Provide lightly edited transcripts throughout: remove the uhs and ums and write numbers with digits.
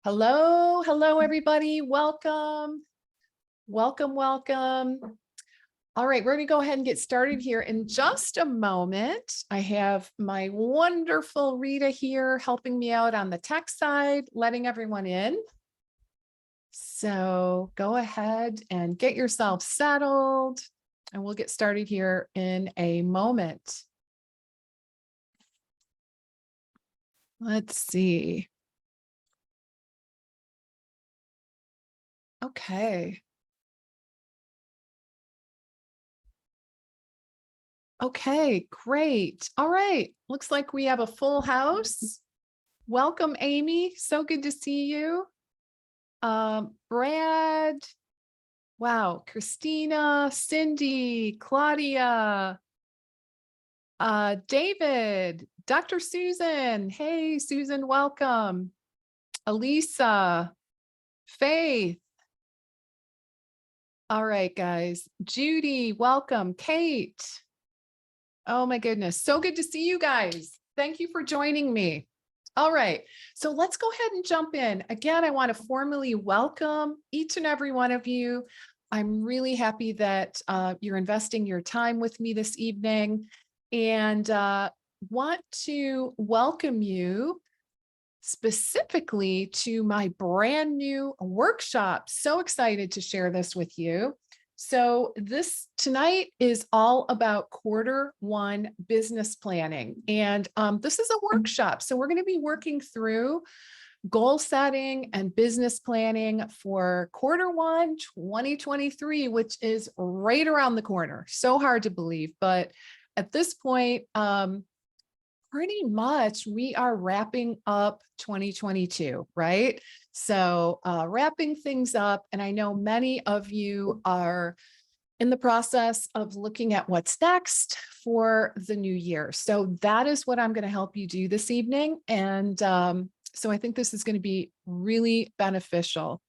Hello, everybody. Welcome. Welcome. All right, we're going to go ahead and get started here in just a moment. I have my wonderful Rita here helping me out on the tech side, letting everyone in. So go ahead and get yourself settled, and we'll get started here in a moment. Let's see. Okay. Okay, great. All right. Looks like we have a full house. Welcome, Amy. So good to see you. Brad. Wow. Christina, Cindy, Claudia, David, Dr. Susan. Hey, Susan, welcome. Elisa, Faith. All right, guys. Judy, welcome. Kate. Oh my goodness. So good to see you guys. Thank you for joining me. All right. So let's go ahead and jump in. Again, I want to formally welcome each and every one of you. I'm really happy that you're investing your time with me this evening, and want to welcome you specifically to my brand new workshop. So excited to share this with you. So this tonight is all about Q1 business planning. And this is a workshop. So we're going to be working through goal setting and business planning for Q1 2023, which is right around the corner. So hard to believe, but at this point, pretty much we are wrapping up 2022, right? So wrapping things up. And I know many of you are in the process of looking at what's next for the new year. So that is what I'm going to help you do this evening. And so I think this is going to be really beneficial.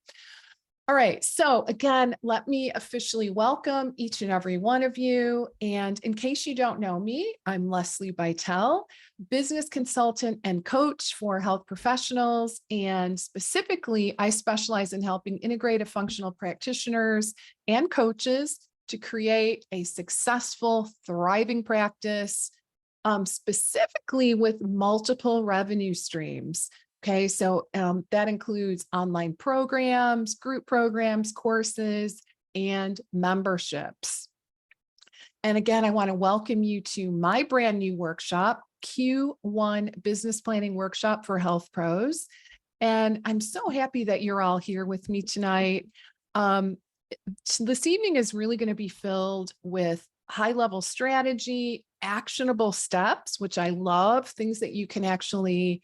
All right. So again, let me officially welcome each and every one of you. And in case you don't know me, I'm Lesli Bitel, business consultant and coach for health professionals. And specifically, I specialize in helping integrative functional practitioners and coaches to create a successful, thriving practice, specifically with multiple revenue streams. Okay, so that includes online programs, group programs, courses, and memberships. And again, I want to welcome you to my brand new workshop, Q1 Business Planning Workshop for Health Pros. And I'm so happy that you're all here with me tonight. This evening is really going to be filled with high-level strategy, actionable steps, which I love, things that you can actually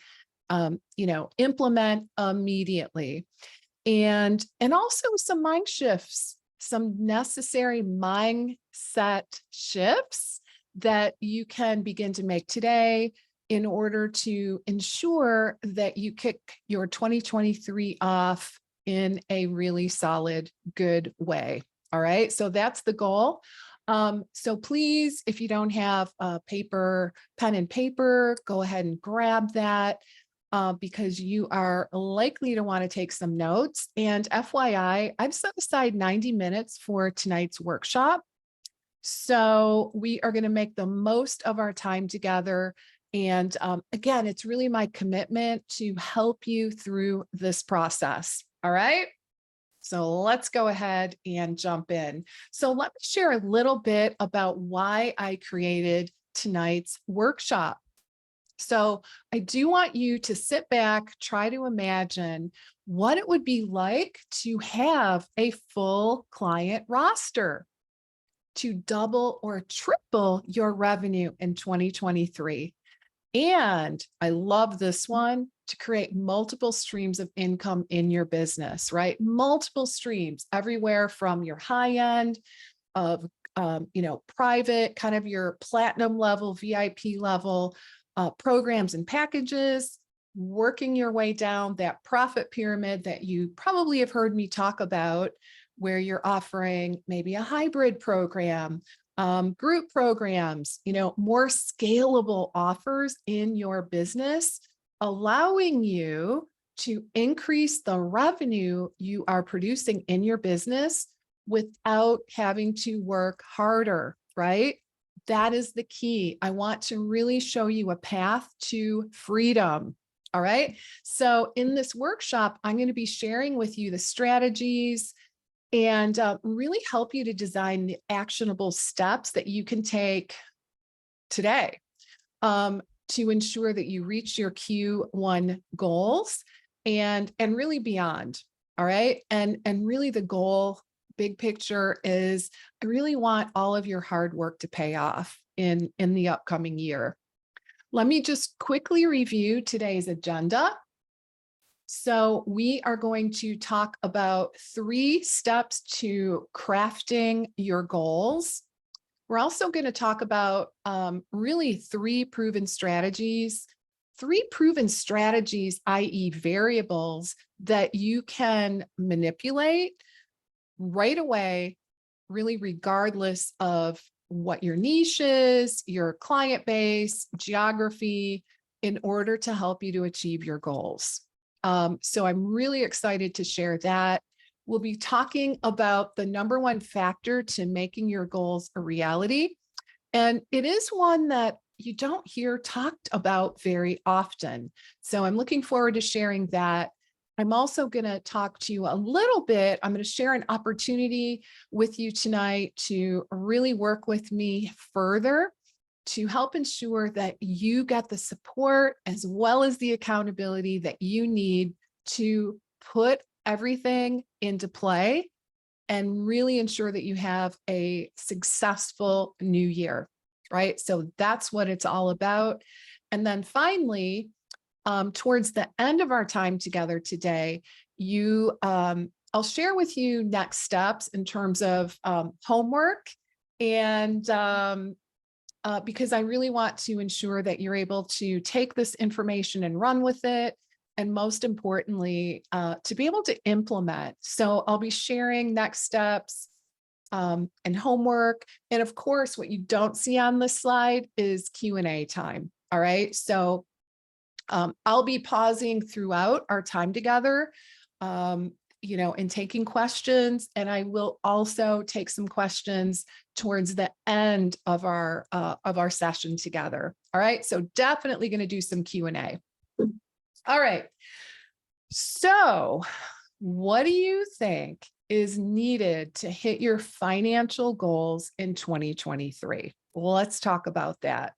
implement immediately. And also some mind shifts, some necessary mindset shifts that you can begin to make today in order to ensure that you kick your 2023 off in a really solid, good way. All right. So that's the goal. So please, if you don't have a pen and paper, go ahead and grab that. Because you are likely to want to take some notes. And FYI, I've set aside 90 minutes for tonight's workshop. So we are going to make the most of our time together. And again, it's really my commitment to help you through this process. All right. So let's go ahead and jump in. So let me share a little bit about why I created tonight's workshop. So I do want you to sit back, try to imagine what it would be like to have a full client roster, to double or triple your revenue in 2023. And I love this one, to create multiple streams of income in your business, right? Multiple streams, everywhere from your high end of, private, kind of your platinum level, VIP level, programs and packages, working your way down that profit pyramid that you probably have heard me talk about, where you're offering maybe a hybrid program, group programs, more scalable offers in your business, allowing you to increase the revenue you are producing in your business without having to work harder, right? That is the key. I want to really show you a path to freedom. All right. So in this workshop, I'm going to be sharing with you the strategies and really help you to design the actionable steps that you can take today to ensure that you reach your Q1 goals and really beyond. All right. And really the goal, big picture, is I really want all of your hard work to pay off in the upcoming year. Let me just quickly review today's agenda. So we are going to talk about 3 steps to crafting your goals. We're also going to talk about really 3 proven strategies, i.e. variables that you can manipulate right away, really regardless of what your niche is, your client base, geography, in order to help you to achieve your goals. So I'm really excited to share that. We'll be talking about the number 1 factor to making your goals a reality. And it is one that you don't hear talked about very often. So I'm looking forward to sharing that. I'm also going to talk to you a little bit. I'm going to share an opportunity with you tonight to really work with me further to help ensure that you get the support as well as the accountability that you need to put everything into play and really ensure that you have a successful new year, right? So that's what it's all about. And then finally, towards the end of our time together today, I'll share with you next steps in terms of homework, and because I really want to ensure that you're able to take this information and run with it, and most importantly, to be able to implement. So I'll be sharing next steps and homework. And of course, what you don't see on this slide is Q&A time. All right. So I'll be pausing throughout our time together, and taking questions. And I will also take some questions towards the end of our session together. All right. So definitely going to do some Q&A. All right. So what do you think is needed to hit your financial goals in 2023? Let's talk about that.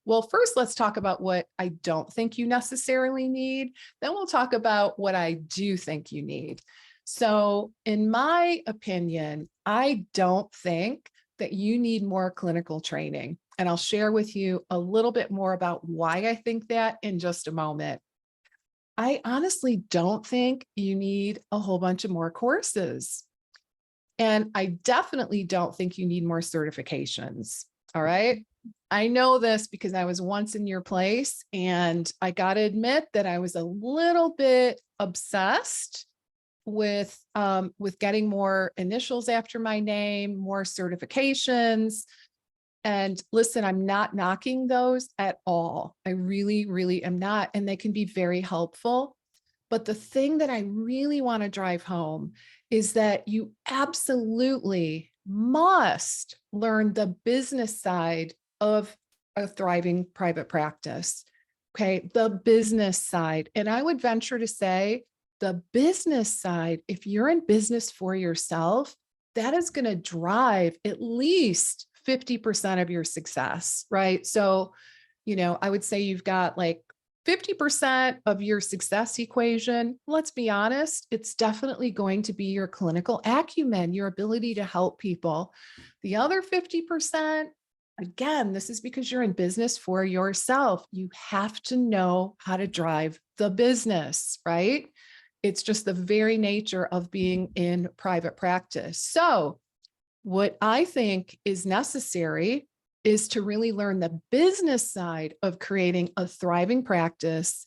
Well, first, let's talk about what I don't think you necessarily need. Then we'll talk about what I do think you need. So in my opinion, I don't think that you need more clinical training. And I'll share with you a little bit more about why I think that in just a moment. I honestly don't think you need a whole bunch of more courses. And I definitely don't think you need more certifications. All right. I know this because I was once in your place, and I got to admit that I was a little bit obsessed with getting more initials after my name, more certifications. And listen, I'm not knocking those at all. I really, really am not. And they can be very helpful. But the thing that I really want to drive home is that you absolutely must learn the business side of a thriving private practice. Okay, the business side. And I would venture to say the business side, if you're in business for yourself, that is going to drive at least 50% of your success, right? So, I would say you've got like 50% of your success equation. Let's be honest, it's definitely going to be your clinical acumen, your ability to help people. The other 50%, again, this is because you're in business for yourself. You have to know how to drive the business, right? It's just the very nature of being in private practice. So what I think is necessary is to really learn the business side of creating a thriving practice.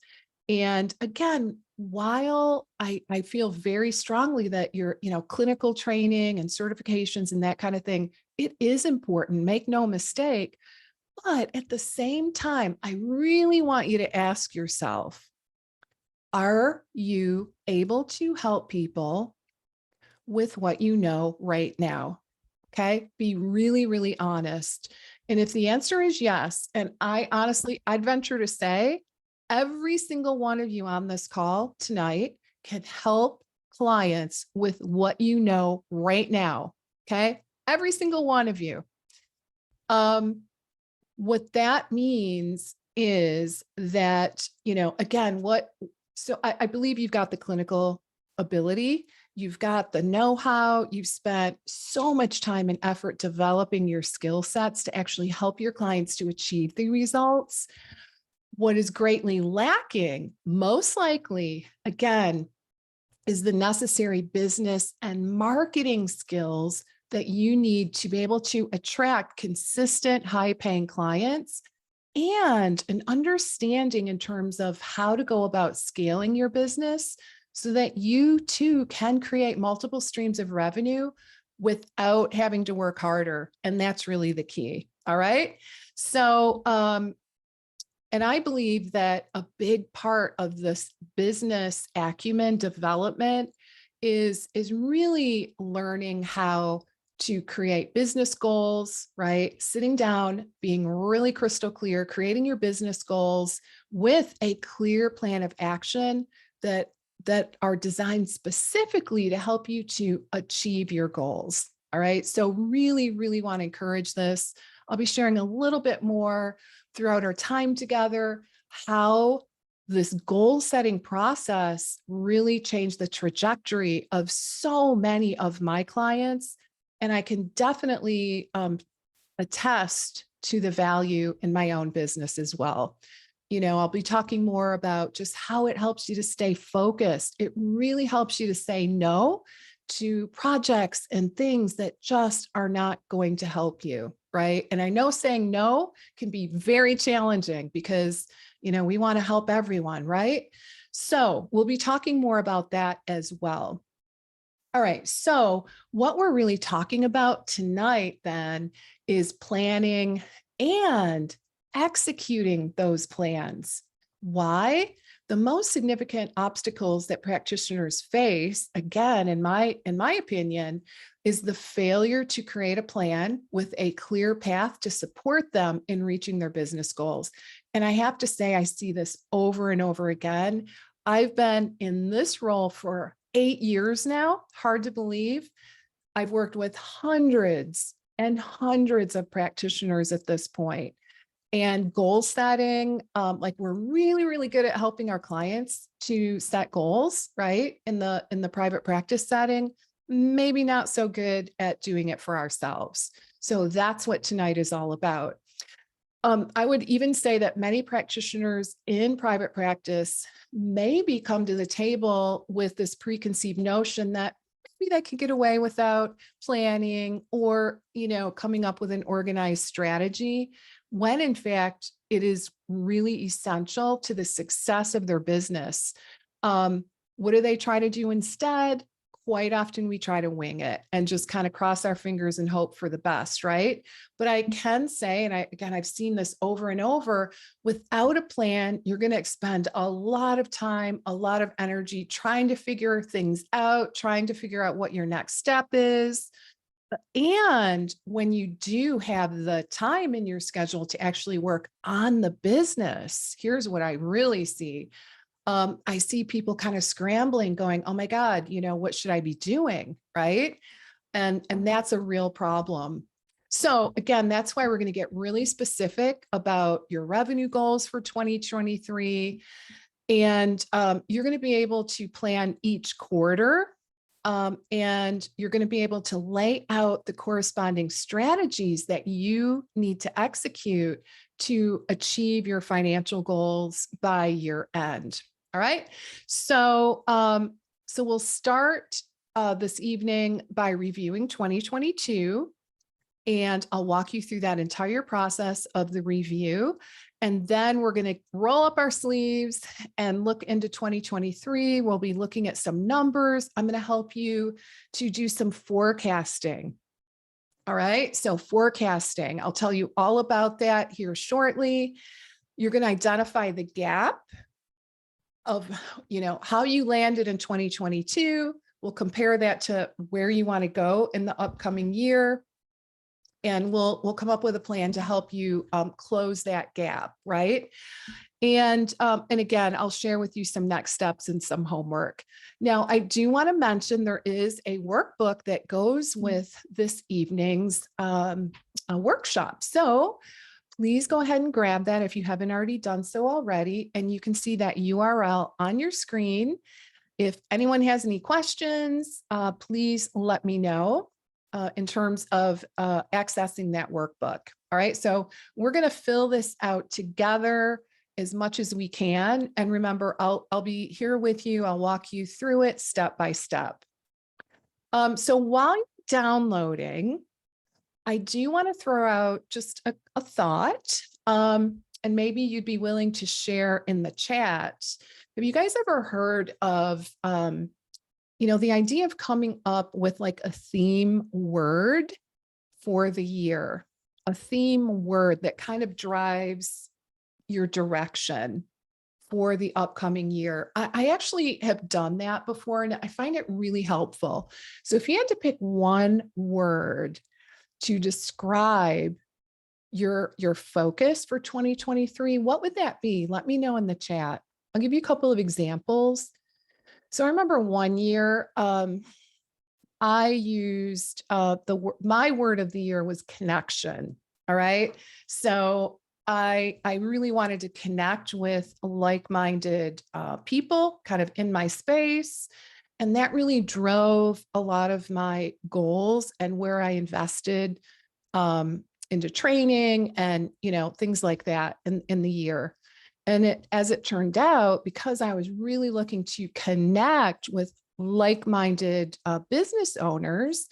And again, while I feel very strongly that your, clinical training and certifications and that kind of thing It is important, make no mistake. But at the same time, I really want you to ask yourself, are you able to help people with what you know right now? Okay. Be really, really honest. And if the answer is yes, and I honestly, I'd venture to say every single one of you on this call tonight can help clients with what you know right now. Okay. Every single one of you. What that means is that, again, so I believe you've got the clinical ability, you've got the know-how, you've spent so much time and effort developing your skill sets to actually help your clients to achieve the results. What is greatly lacking, most likely, again, is the necessary business and marketing skills that you need to be able to attract consistent, high-paying clients, and an understanding in terms of how to go about scaling your business so that you too can create multiple streams of revenue without having to work harder. And that's really the key. All right. So, and I believe that a big part of this business acumen development is really learning how to create business goals, right? Sitting down, being really crystal clear, creating your business goals with a clear plan of action that are designed specifically to help you to achieve your goals. All right. So really, really want to encourage this. I'll be sharing a little bit more throughout our time together, how this goal setting process really changed the trajectory of so many of my clients. And I can definitely attest to the value in my own business as well. I'll be talking more about just how it helps you to stay focused. It really helps you to say no to projects and things that just are not going to help you, right? And I know saying no can be very challenging because, we want to help everyone, right? So we'll be talking more about that as well. All right. So what we're really talking about tonight then is planning and executing those plans. Why? The most significant obstacles that practitioners face, again, in my opinion, is the failure to create a plan with a clear path to support them in reaching their business goals. And I have to say, I see this over and over again. I've been in this role for 8 years now. Hard to believe. I've worked with hundreds and hundreds of practitioners at this point. And goal setting, like we're really, really good at helping our clients to set goals, right? In the private practice setting, maybe not so good at doing it for ourselves. So that's what tonight is all about. I would even say that many practitioners in private practice maybe come to the table with this preconceived notion that maybe they could get away without planning or, coming up with an organized strategy, when in fact, it is really essential to the success of their business. What do they try to do instead? Quite often we try to wing it and just kind of cross our fingers and hope for the best, right? But I can say, and I've seen this over and over, without a plan, you're going to expend a lot of time, a lot of energy trying to figure things out, trying to figure out what your next step is. And when you do have the time in your schedule to actually work on the business, here's what I really see. I see people kind of scrambling going, oh my God, what should I be doing? Right. And that's a real problem. So again, that's why we're going to get really specific about your revenue goals for 2023. And you're going to be able to plan each quarter. And you're going to be able to lay out the corresponding strategies that you need to execute to achieve your financial goals by year end. All right. So, so we'll start this evening by reviewing 2022, and I'll walk you through that entire process of the review. And then we're going to roll up our sleeves and look into 2023. We'll be looking at some numbers. I'm going to help you to do some forecasting. All right. So forecasting, I'll tell you all about that here shortly. You're going to identify the gap of, how you landed in 2022. We'll compare that to where you want to go in the upcoming year. And we'll come up with a plan to help you close that gap, right? And again, I'll share with you some next steps and some homework. Now, I do want to mention there is a workbook that goes with this evening's workshop. So please go ahead and grab that if you haven't already done so already. And you can see that URL on your screen. If anyone has any questions, please let me know in terms of accessing that workbook. All right, so we're going to fill this out together as much as we can. And remember, I'll be here with you. I'll walk you through it step by step. So while you're downloading, I do want to throw out just a thought, and maybe you'd be willing to share in the chat. Have you guys ever heard of, the idea of coming up with like a theme word for the year, a theme word that kind of drives your direction for the upcoming year? I actually have done that before, and I find it really helpful. So if you had to pick one word to describe your focus for 2023, what would that be? Let me know in the chat. I'll give you a couple of examples. So I remember one year, I used my word of the year was connection. All right. So I really wanted to connect with like-minded people kind of in my space. And that really drove a lot of my goals and where I invested into training and, things like that in the year. And as it turned out, because I was really looking to connect with like-minded business owners,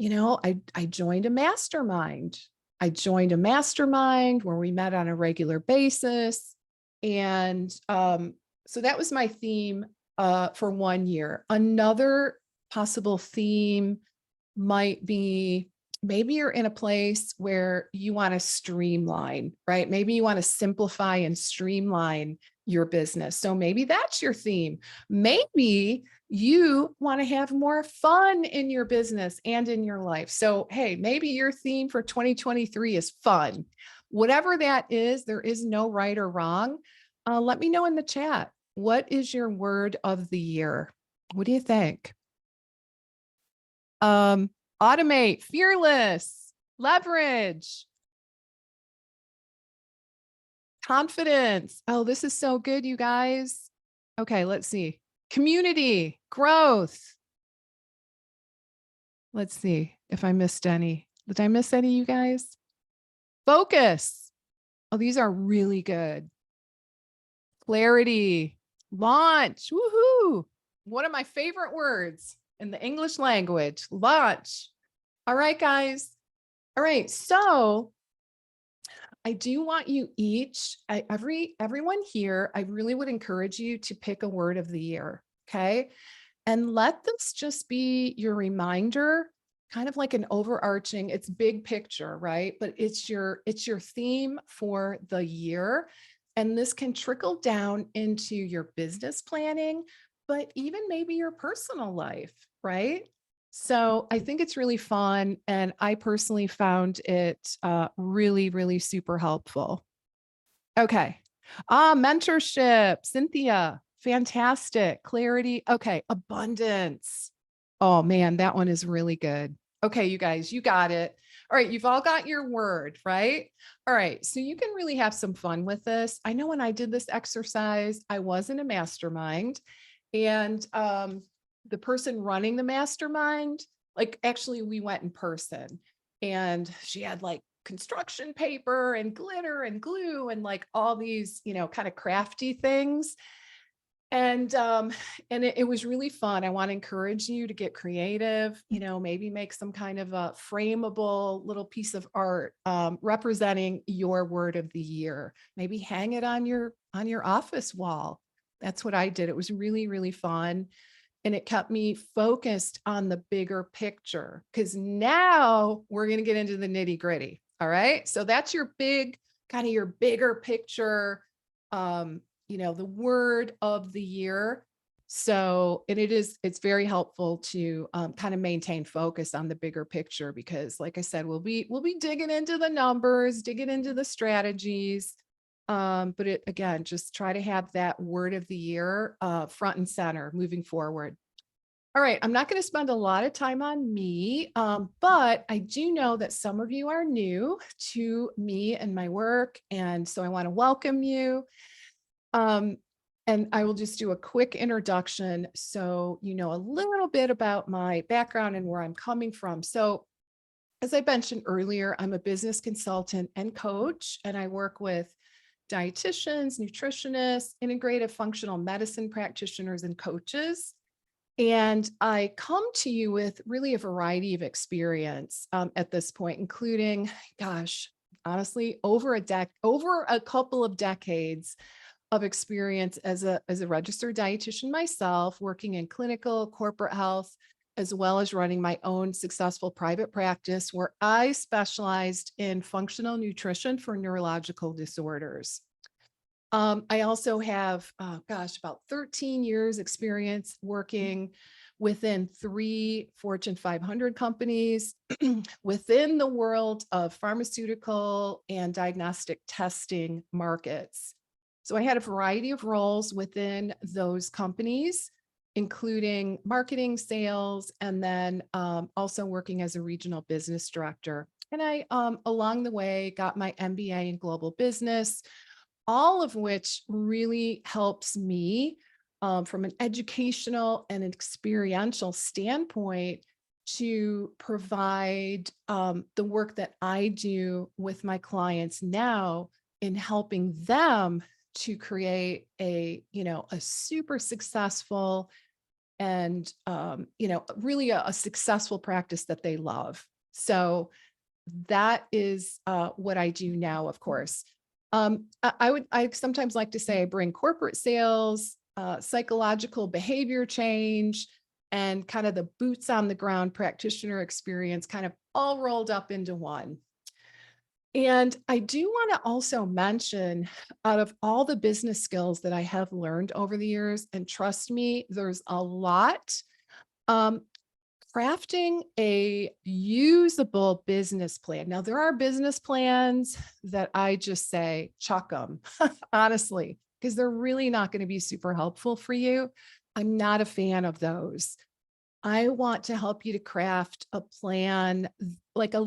I joined a mastermind. I joined a mastermind where we met on a regular basis. And so that was my theme for one year. Another possible theme might be, maybe you're in a place where you want to streamline, right? Maybe you want to simplify and streamline your business. So maybe that's your theme. Maybe you want to have more fun in your business and in your life. So, hey, maybe your theme for 2023 is fun. Whatever that is, there is no right or wrong. Let me know in the chat. What is your word of the year? What do you think? Automate, fearless, leverage, confidence. Oh, this is so good, you guys. Okay, let's see. Community, growth. Let's see if I missed any. Did I miss any, you guys? Focus. Oh, these are really good. Clarity, launch. Woohoo. One of my favorite words in the English language, launch. All right, guys. All right. So I do want you each, everyone here, I really would encourage you to pick a word of the year. Okay. And let this just be your reminder, kind of like an overarching, it's big picture, right? But it's your theme for the year. And this can trickle down into your business planning, but even maybe your personal life, right? So I think it's really fun. And I personally found it really, really super helpful. Okay. Mentorship, Cynthia, fantastic. Clarity. Okay. Abundance. Oh man, that one is really good. Okay, you guys, you got it. All right, you've all got your word, right? All right, so you can really have some fun with this. I know when I did this exercise, I was in a mastermind, and the person running the mastermind, like actually we went in person, and she had like construction paper and glitter and glue and like all these, kind of crafty things. And it was really fun. I want to encourage you to get creative, maybe make some kind of a frameable little piece of art representing your word of the year. Maybe hang it on your office wall. That's what I did. It was really, really fun. and it kept me focused on the bigger picture, because now we're going to get into the nitty gritty. All right. So that's your big, kind of your bigger picture, the word of the year. So, and it's very helpful to kind of maintain focus on the bigger picture, because like I said, we'll be digging into the numbers, digging into the strategies. But again, just try to have that word of the year front and center moving forward. All right, I'm not going to spend a lot of time on me, but I do know that some of you are new to me and my work. And so I want to welcome you. Um, and I will just do a quick introduction so you know a little bit about my background and where I'm coming from. So, as I mentioned earlier, I'm a business consultant and coach, and I work with dietitians, nutritionists, integrative functional medicine practitioners, and coaches. And I come to you with really a variety of experience at this point, including, gosh, honestly, over a couple of decades of experience as a registered dietitian myself, working in clinical, corporate health, as well as running my own successful private practice where I specialized in functional nutrition for neurological disorders. I also have, about 13 years experience working within 3 Fortune 500 companies within the world of pharmaceutical and diagnostic testing markets. So I had a variety of roles within those companies, including marketing, sales, and then also working as a regional business director. And I, along the way, got my MBA in global business, all of which really helps me from an educational and experiential standpoint to provide the work that I do with my clients now in helping them to create a super successful and really a successful practice that they love. So that is what I do now, of course. I sometimes like to say I bring corporate sales, psychological behavior change, and kind of the boots on the ground practitioner experience kind of all rolled up into one. And I do want to also mention, out of all the business skills that I have learned over the years, and trust me, there's a lot. Um, Crafting a usable business plan. Now, there are business plans that I just say, chuck them, honestly, because they're really not going to be super helpful for you. I'm not a fan of those. I want to help you to craft a plan, like a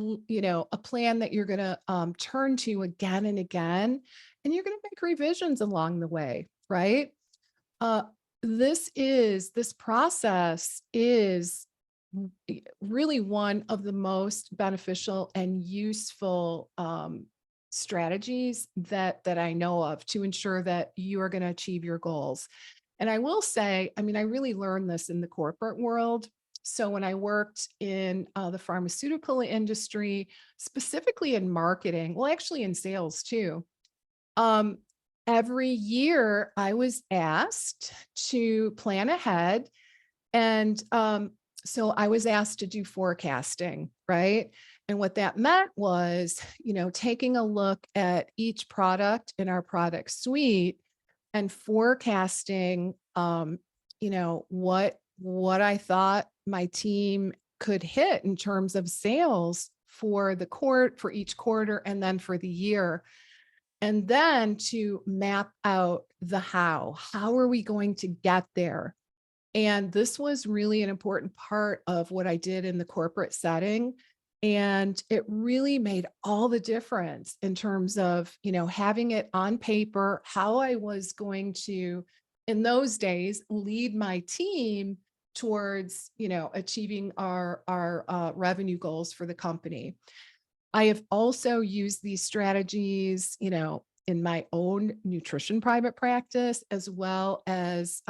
plan that you're going to turn to again and again, and you're going to make revisions along the way, right? Uh, this process is really one of the most beneficial and useful strategies that I know of to ensure that you are going to achieve your goals. And I will say, I mean, I really learned this in the corporate world. So when I worked in the pharmaceutical industry, specifically in marketing, well, actually in sales too, um, every year I was asked to plan ahead. And so I was asked to do forecasting, right? And what that meant was, taking a look at each product in our product suite and forecasting, what I thought my team could hit in terms of sales for for each quarter and then for the year. And then to map out the how. How are we going to get there? And this was really an important part of what I did in the corporate setting. And it really made all the difference in terms of, having it on paper, how I was going to, in those days, lead my team towards, achieving our revenue goals for the company. I have also used these strategies, in my own nutrition private practice, as well as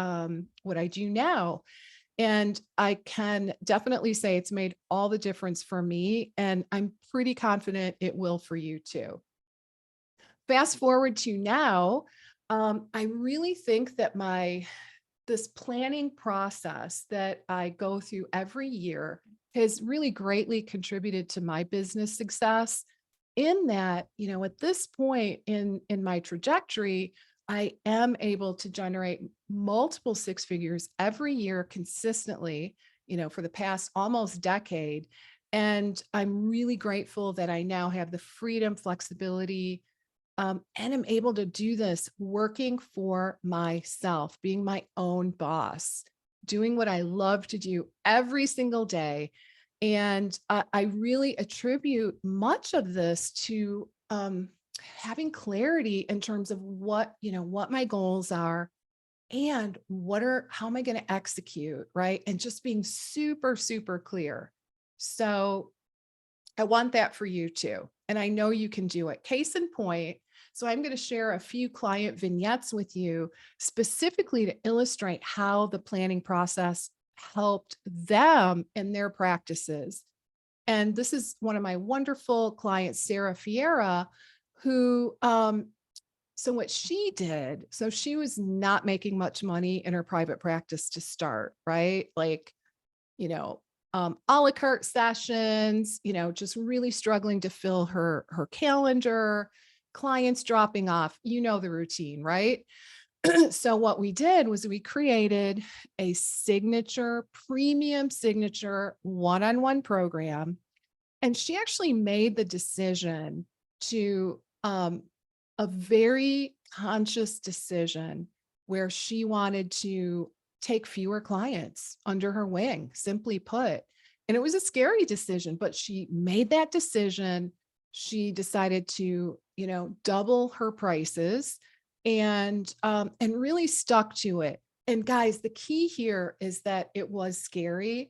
what I do now. And I can definitely say it's made all the difference for me. And I'm pretty confident it will for you too. Fast forward to now, I really think that this planning process that I go through every year has really greatly contributed to my business success in that, at this point in my trajectory, I am able to generate multiple six figures every year consistently, for the past almost decade. And I'm really grateful that I now have the freedom, flexibility, and I'm able to do this working for myself, being my own boss, doing what I love to do every single day. And I really attribute much of this to having clarity in terms of what my goals are and how am I going to execute, right? And just being super, super clear. So I want that for you too. And I know you can do it. Case in point. So I'm going to share a few client vignettes with you specifically to illustrate how the planning process helped them in their practices. And this is one of my wonderful clients, Sarah Fiera, who, so what she did, so she was not making much money in her private practice to start, right? Like, you know, a la carte sessions, just really struggling to fill her calendar, clients dropping off, the routine, right? So what we did was we created a premium signature one-on-one program. And she actually made the decision to a very conscious decision where she wanted to take fewer clients under her wing, simply put. And it was a scary decision, but she made that decision. She decided to, double her prices and really stuck to it. And guys, the key here is that it was scary.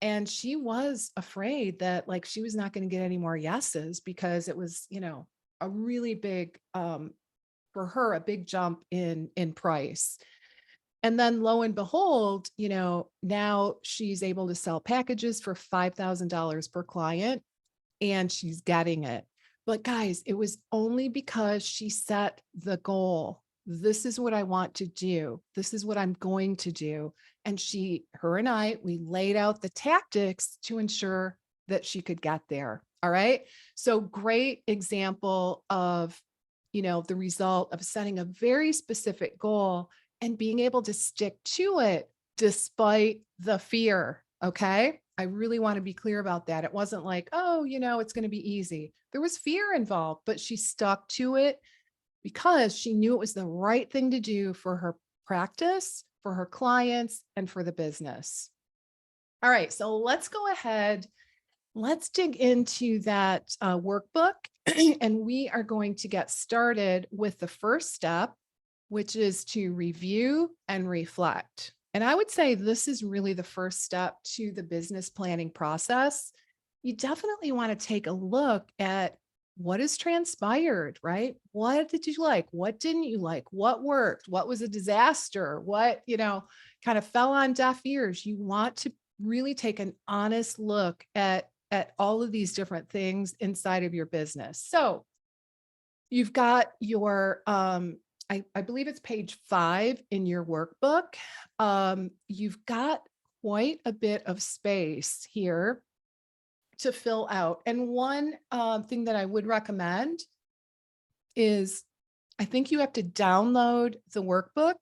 And she was afraid that like she was not going to get any more yeses because it was, a really big for her, a big jump in price. And then lo and behold, now she's able to sell packages for $5,000 per client and she's getting it. But guys, it was only because she set the goal. This is what I want to do. This is what I'm going to do. And her and I, we laid out the tactics to ensure that she could get there. All right. So great example of, the result of setting a very specific goal and being able to stick to it despite the fear. Okay. I really want to be clear about that. It wasn't like, oh, it's going to be easy. There was fear involved, but she stuck to it because she knew it was the right thing to do for her practice, for her clients, and for the business. All right. So let's go ahead. Let's dig into that workbook. And we are going to get started with the first step, which is to review and reflect. And I would say this is really the first step to the business planning process. You definitely want to take a look at what has transpired, right? What did you like? What didn't you like? What worked? What was a disaster? What, kind of fell on deaf ears? You want to really take an honest look at all of these different things inside of your business. So you've got your, I believe it's page 5 in your workbook. You've got quite a bit of space here to fill out. And one thing that I would recommend is I think you have to download the workbook,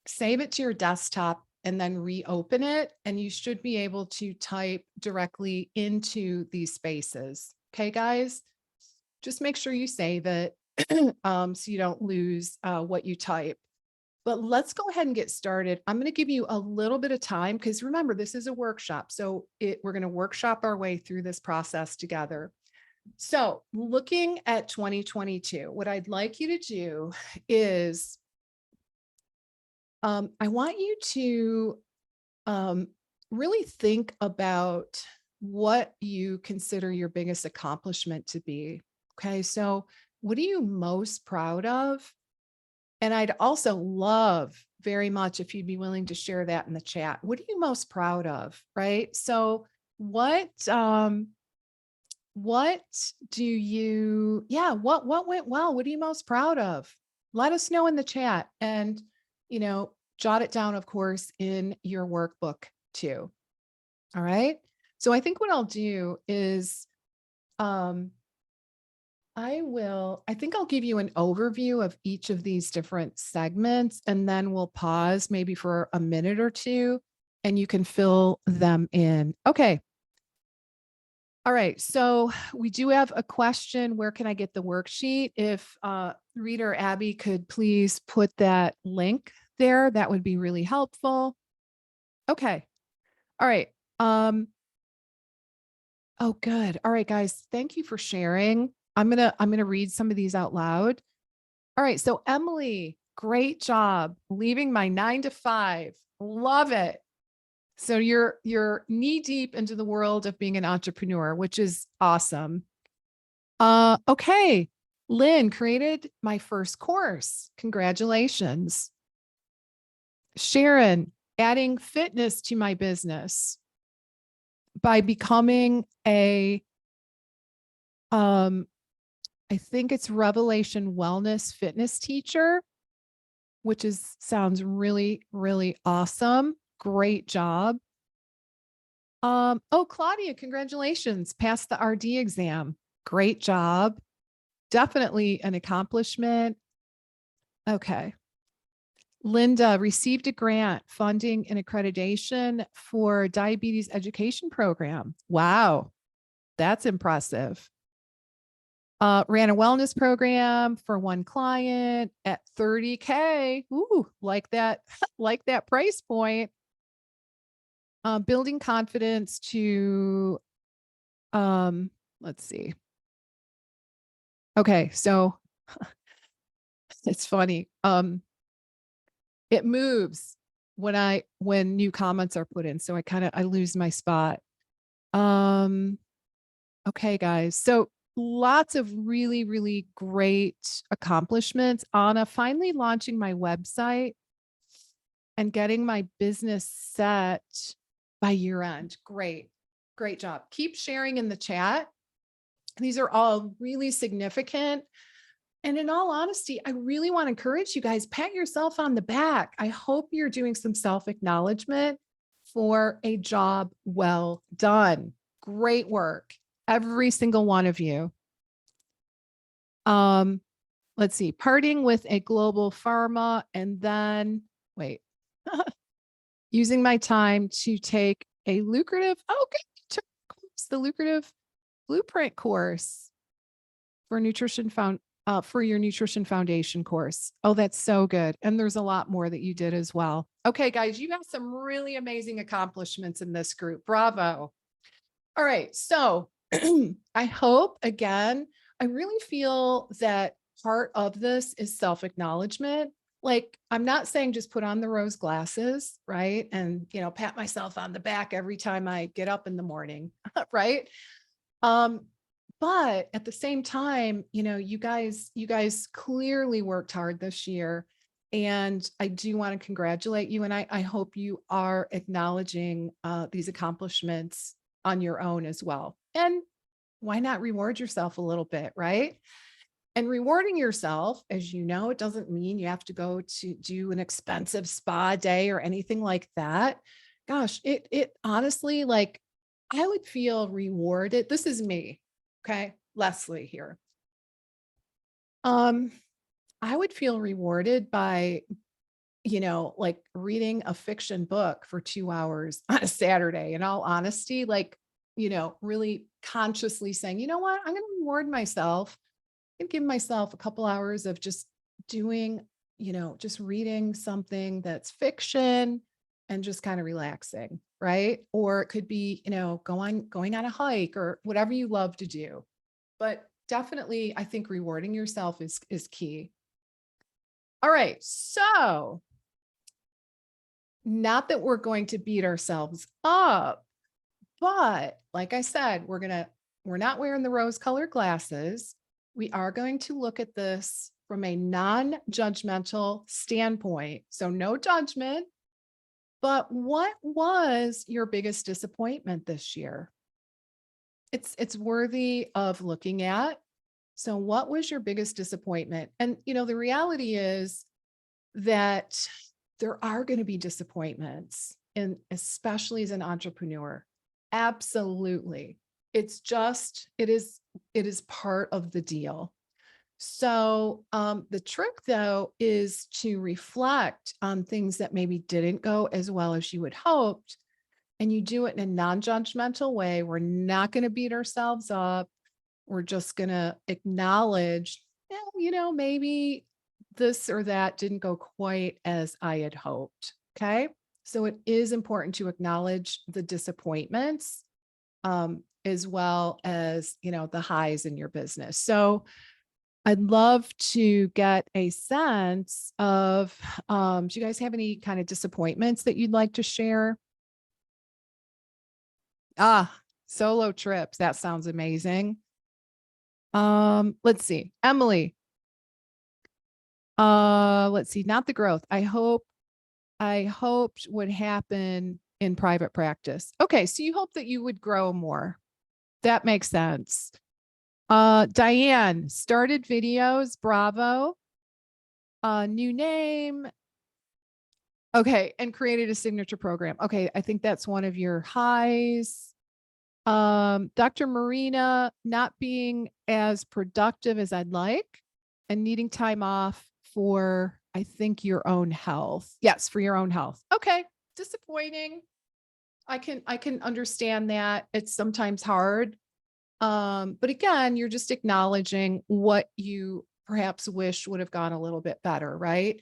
save it to your desktop, and then reopen it. And you should be able to type directly into these spaces. Okay, guys, just make sure you save it so you don't lose what you type. But let's go ahead and get started. I'm going to give you a little bit of time because remember, this is a workshop. So we're going to workshop our way through this process together. So looking at 2022, what I'd like you to do is I want you to really think about what you consider your biggest accomplishment to be. Okay, so what are you most proud of? And I'd also love very much if you'd be willing to share that in the chat. What are you most proud of? Right. So what do you, what went well? What are you most proud of? Let us know in the chat. And, Jot it down, of course, in your workbook too. All right. So I think what I'll do is um, I think I'll give you an overview of each of these different segments, and then we'll pause maybe for a minute or two and you can fill them in. Okay. All right. So we do have a question. Where can I get the worksheet? If reader Abby could please put that link there, that would be really helpful. Okay. All right. Oh, good. All right, guys. Thank you for sharing. I'm gonna read some of these out loud. All right. So Emily, great job leaving my 9 to 5. Love it. So you're knee deep into the world of being an entrepreneur, which is awesome. Okay. Lynn created my first course. Congratulations. Sharon, adding fitness to my business by becoming a I think it's Revelation Wellness fitness teacher, which sounds really, really awesome. Great job. Oh, Claudia, congratulations. Passed the RD exam. Great job. Definitely an accomplishment. Okay. Linda received a grant funding and accreditation for diabetes education program. Wow, that's impressive. Ran a wellness program for one client at 30K. Ooh, like that, like that price point. Building confidence to, let's see. Okay, so it's funny. It moves when new comments are put in. So I lose my spot. Okay, guys. So lots of really, really great accomplishments. Anna, finally launching my website and getting my business set by year end. Great. Great job. Keep sharing in the chat. These are all really significant. And in all honesty, I really want to encourage you guys, pat yourself on the back. I hope you're doing some self-acknowledgement for a job well done. Great work, every single one of you. Let's see, parting with a global pharma, and then wait, using my time to take a lucrative, the lucrative blueprint course for for your nutrition foundation course. Oh, that's so good. And there's a lot more that you did as well. Okay, guys, you have some really amazing accomplishments in this group. Bravo. All right. So I hope, again, I really feel that part of this is self-acknowledgement. Like, I'm not saying just put on the rose glasses, right? And, pat myself on the back every time I get up in the morning, right? But at the same time, you guys clearly worked hard this year. And I do want to congratulate you. And I hope you are acknowledging these accomplishments on your own as well. And why not reward yourself a little bit, right? And rewarding yourself, as you know, it doesn't mean you have to go to do an expensive spa day or anything like that. Gosh, it honestly, like, I would feel rewarded. This is me. Okay. Lesli here. I would feel rewarded by, like reading a fiction book for 2 hours on a Saturday. In all honesty, like, really consciously saying, you know what, I'm going to reward myself and give myself a couple hours of just doing, just reading something that's fiction and just kind of relaxing, right? Or it could be, going on a hike or whatever you love to do. But definitely, I think rewarding yourself is key. All right. So not that we're going to beat ourselves up, but like I said, we're not wearing the rose-colored glasses. We are going to look at this from a non-judgmental standpoint. So no judgment, but what was your biggest disappointment this year? It's worthy of looking at. So what was your biggest disappointment? And the reality is that there are going to be disappointments, and especially as an entrepreneur. Absolutely. It is part of the deal. So the trick though is to reflect on things that maybe didn't go as well as you had hoped. And you do it in a non-judgmental way. We're not going to beat ourselves up. We're just going to acknowledge, maybe this or that didn't go quite as I had hoped. Okay. So it is important to acknowledge the disappointments, as well as, the highs in your business. So I'd love to get a sense of, do you guys have any kind of disappointments that you'd like to share? Solo trips. That sounds amazing. Let's see. Emily. Let's see. Not the growth. I hoped would happen in private practice. Okay. So you hope that you would grow more. That makes sense. Diane, started videos. Bravo. New name. Okay. And created a signature program. Okay. I think that's one of your highs. Dr. Marina, not being as productive as I'd like and needing time off for, I think, your own health. Yes, for your own health. Okay. Disappointing. I can understand that. It's sometimes hard. But again, you're just acknowledging what you perhaps wish would have gone a little bit better, right?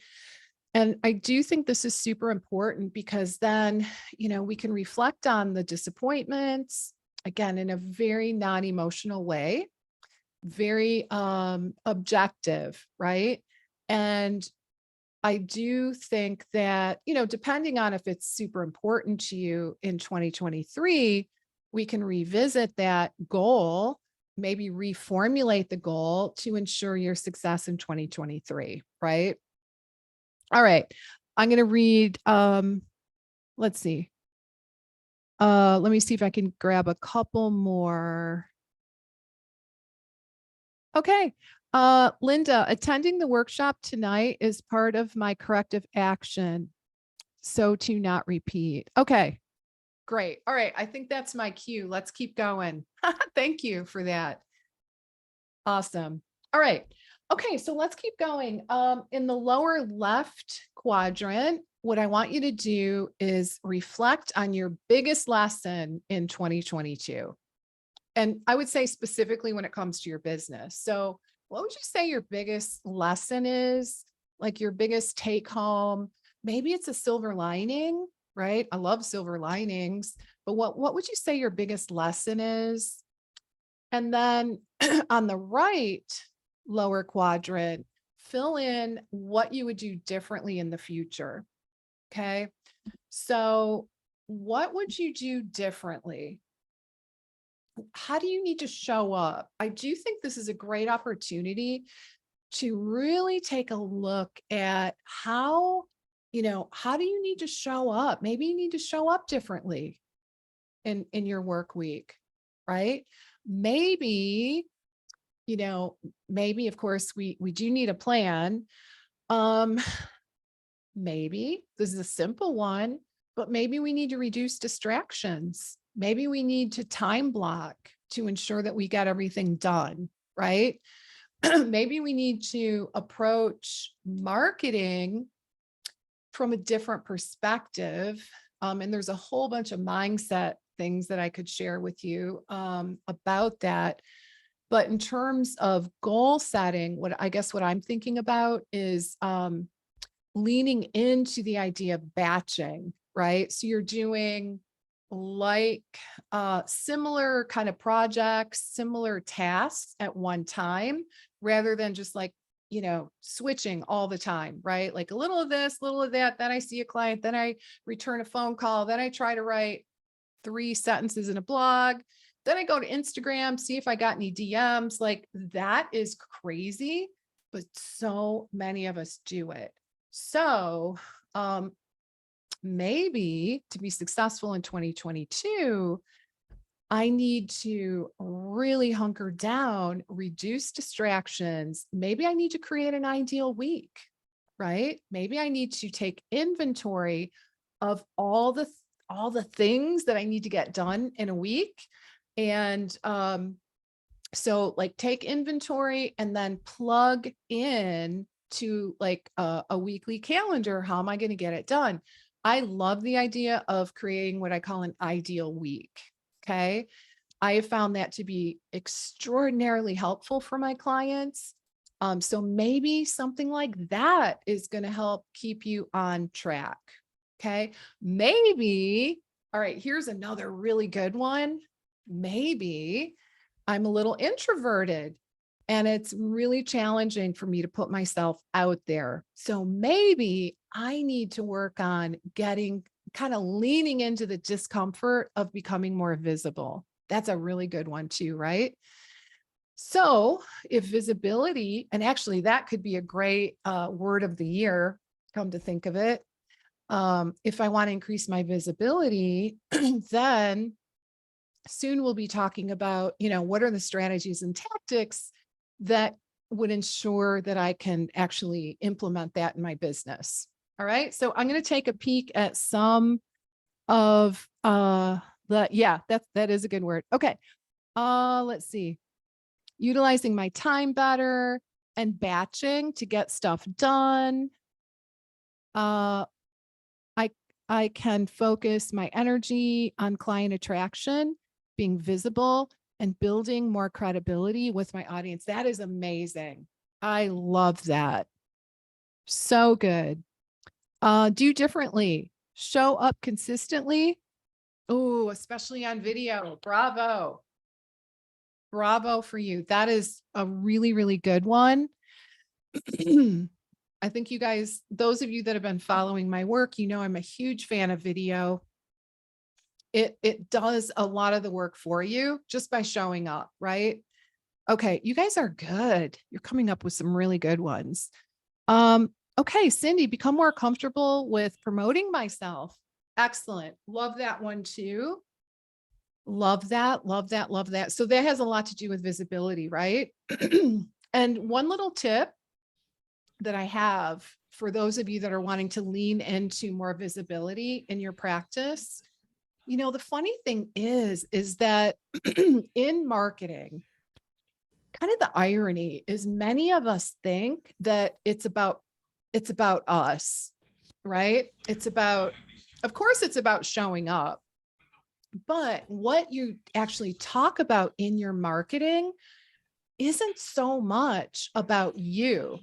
And I do think this is super important because then, we can reflect on the disappointments, again, in a very non-emotional way, very objective, right? And I do think that, depending on if it's super important to you in 2023, we can revisit that goal, maybe reformulate the goal to ensure your success in 2023, right? All right. I'm going to read, let's see. Let me see if I can grab a couple more. Okay. Linda, attending the workshop tonight is part of my corrective action. So to not repeat. Okay. Great. All right. I think that's my cue. Let's keep going. Thank you for that. Awesome. All right. Okay. So let's keep going. In the lower left quadrant, what I want you to do is reflect on your biggest lesson in 2022. And I would say specifically when it comes to your business. So what would you say your biggest lesson is? Like your biggest take home? Maybe it's a silver lining, right? I love silver linings, but what would you say your biggest lesson is? And then on the right lower quadrant, fill in what you would do differently in the future. Okay. So what would you do differently? How do you need to show up? I do think this is a great opportunity to really take a look at how do you need to show up? Maybe you need to show up differently in your work week, right? Maybe, maybe of course we do need a plan. Um, maybe this is a simple one, but maybe we need to reduce distractions. Maybe we need to time block to ensure that we get everything done, right? Maybe we need to approach marketing from a different perspective. And there's a whole bunch of mindset things that I could share with you about that. But in terms of goal setting, what I'm thinking about is leaning into the idea of batching, right? So you're doing like similar kind of projects, similar tasks at one time, rather than just like, switching all the time, right? Like a little of this, little of that. Then I see a client, then I return a phone call, then I try to write 3 sentences in a blog. Then I go to Instagram, see if I got any DMs. Like that is crazy, but so many of us do it. So maybe to be successful in 2022, I need to really hunker down, reduce distractions. Maybe I need to create an ideal week. right? Maybe I need to take inventory of all the things that I need to get done in a week. And so like take inventory and then plug in to like a weekly calendar. How am I going to get it done? I love the idea of creating what I call an ideal week. Okay. I have found that to be extraordinarily helpful for my clients. So maybe something like that is going to help keep you on track. Okay. Maybe, all right, here's another really good one. Maybe I'm a little introverted and it's really challenging for me to put myself out there. So maybe I need to work on getting kind of leaning into the discomfort of becoming more visible. That's a really good one too, right? So if visibility, and actually that could be a great word of the year, come to think of it. If I want to increase my visibility, then soon we'll be talking about, what are the strategies and tactics that would ensure that I can actually implement that in my business. All right. So I'm going to take a peek at some of that is a good word. Okay. Let's see. Utilizing my time better and batching to get stuff done. Uh, I can focus my energy on client attraction, being visible, and building more credibility with my audience. That is amazing. I love that. So good. Do differently. Show up consistently. Oh, especially on video. Bravo. Bravo for you. That is a really, really good one. I think you guys, those of you that have been following my work, I'm a huge fan of video. It does a lot of the work for you just by showing up, right? Okay, you guys are good. You're coming up with some really good ones. Okay, Cindy, become more comfortable with promoting myself. Excellent. Love that one too. Love that, love that, love that. So that has a lot to do with visibility, right? And one little tip that I have for those of you that are wanting to lean into more visibility in your practice, the funny thing is that in marketing, kind of the irony is many of us think that it's about us, right? Of course, it's about showing up, but what you actually talk about in your marketing isn't so much about you.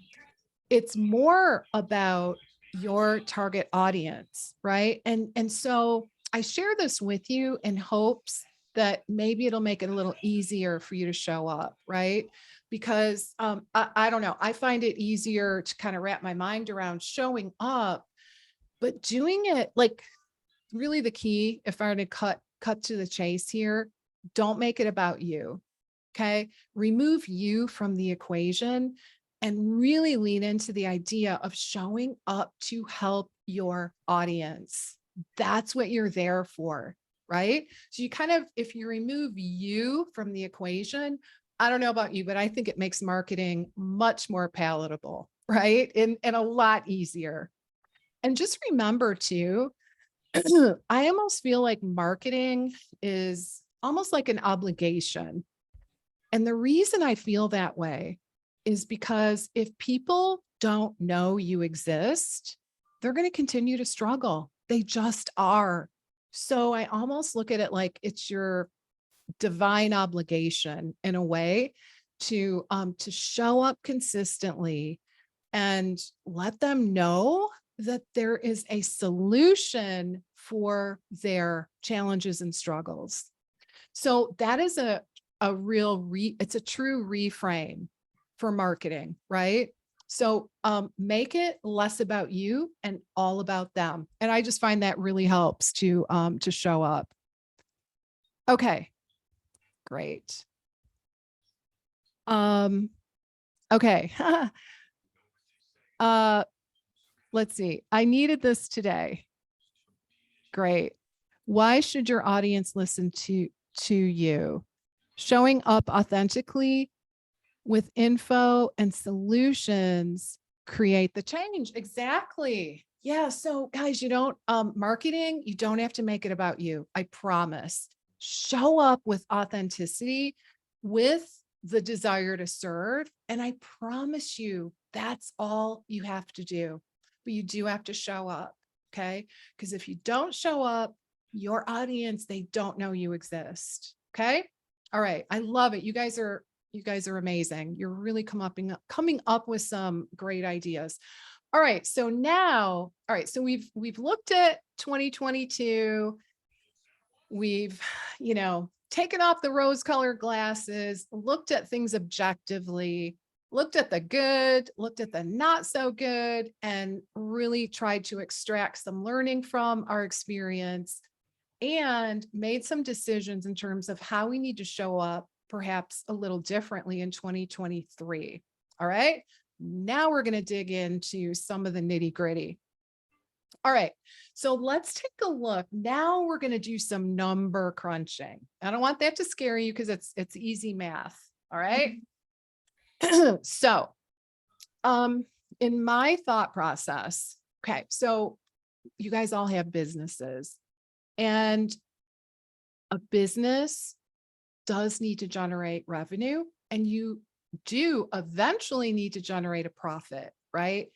It's more about your target audience, right? And so I share this with you in hopes that maybe it'll make it a little easier for you to show up, right? Because I don't know, I find it easier to kind of wrap my mind around showing up, but doing it like really the key, if I were to cut to the chase here, don't make it about you. Okay. Remove you from the equation and really lean into the idea of showing up to help your audience. That's what you're there for, right? So you kind of, if you remove you from the equation, I don't know about you, but I think it makes marketing much more palatable, right? And a lot easier. And just remember too, I almost feel like marketing is almost like an obligation. And the reason I feel that way is because if people don't know you exist, they're going to continue to struggle. They just are. So I almost look at it like it's your divine obligation in a way to show up consistently and let them know that there is a solution for their challenges and struggles. So that is a it's a true reframe for marketing, right? So make it less about you and all about them. And I just find that really helps to show up. Okay, great. Okay. Let's see. I needed this today. Great. Why should your audience listen to you? Showing up authentically with info and solutions create the change. Exactly. Yeah. So guys, marketing, you don't have to make it about you. I promise. Show up with authenticity, with the desire to serve. And I promise you, that's all you have to do. But you do have to show up. Okay. Because if you don't show up, your audience, they don't know you exist. Okay. All right. I love it. You guys are amazing. You're really coming up with some great ideas. All right. So now, all right. So we've looked at 2022. We've, taken off the rose-colored glasses, looked at things objectively, looked at the good, looked at the not so good, and really tried to extract some learning from our experience and made some decisions in terms of how we need to show up perhaps a little differently in 2023. All right. Now we're going to dig into some of the nitty gritty. All right. So let's take a look. Now we're going to do some number crunching. I don't want that to scare you because it's easy math. All right. So, in my thought process, okay, so you guys all have businesses, and a business does need to generate revenue, and you do eventually need to generate a profit, right?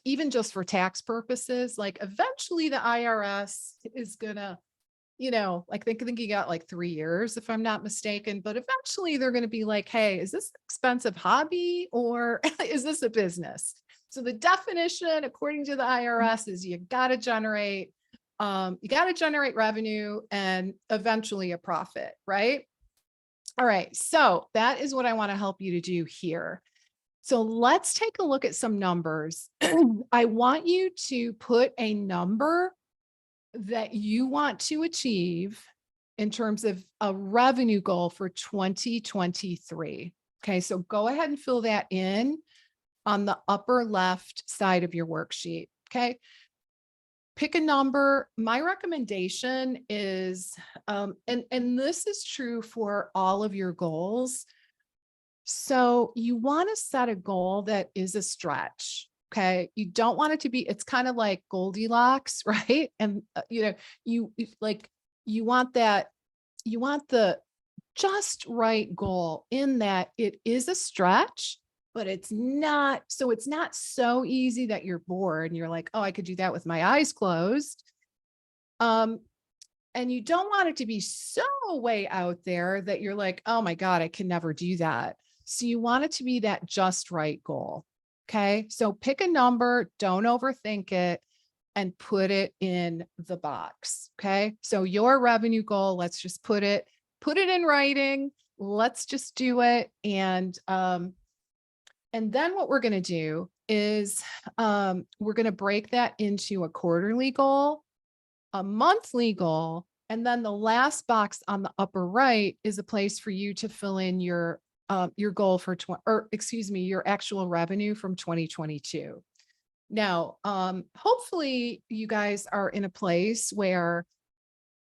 Even just for tax purposes, like eventually the IRS is gonna, like they think you got like 3 years, if I'm not mistaken, but eventually they're going to be like, hey, is this an expensive hobby or is this a business? So the definition, according to the IRS, is you got to generate revenue and eventually a profit, right? All right. So that is what I want to help you to do here. So let's take a look at some numbers. I want you to put a number that you want to achieve in terms of a revenue goal for 2023. Okay, so go ahead and fill that in on the upper left side of your worksheet. Okay, pick a number. My recommendation is, and this is true for all of your goals. So you want to set a goal that is a stretch. Okay. You don't want it to be, it's kind of like Goldilocks, right? And you want the just right goal in that it is a stretch, but it's not so easy that you're bored and you're like, oh, I could do that with my eyes closed. And you don't want it to be so way out there that you're like, oh my God, I can never do that. So you want it to be that just right goal. Okay. So pick a number, don't overthink it, and put it in the box. Okay. So your revenue goal, let's just put it in writing. Let's just do it. And then what we're going to do is we're going to break that into a quarterly goal, a monthly goal, and then the last box on the upper right is a place for you to fill in your goal for your actual revenue from 2022. Now, hopefully you guys are in a place where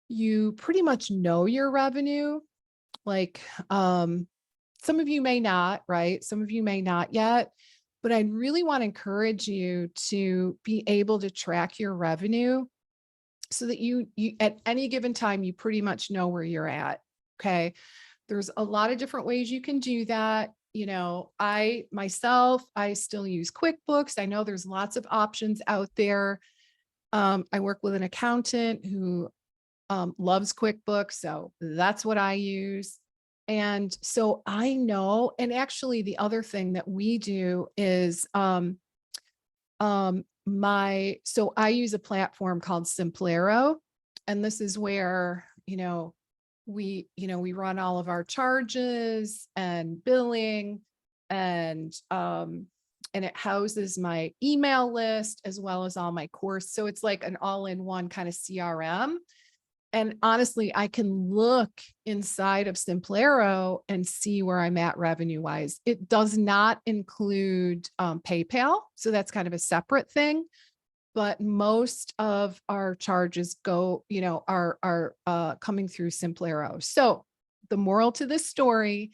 you pretty much know your revenue. Like, some of you may not, right? Some of you may not yet, but I really want to encourage you to be able to track your revenue so that you at any given time, you pretty much know where you're at. Okay. There's a lot of different ways you can do that. I still use QuickBooks. I know there's lots of options out there. I work with an accountant who loves QuickBooks. So that's what I use. And so I know, and actually the other thing that we do is, so I use a platform called Simplero, and this is where, we run all of our charges and billing, and it houses my email list as well as all my course. So it's like an all-in-one kind of CRM. And honestly, I can look inside of Simplero and see where I'm at revenue wise. It does not include PayPal. So that's kind of a separate thing. But most of our charges are coming through Simplero. So the moral to this story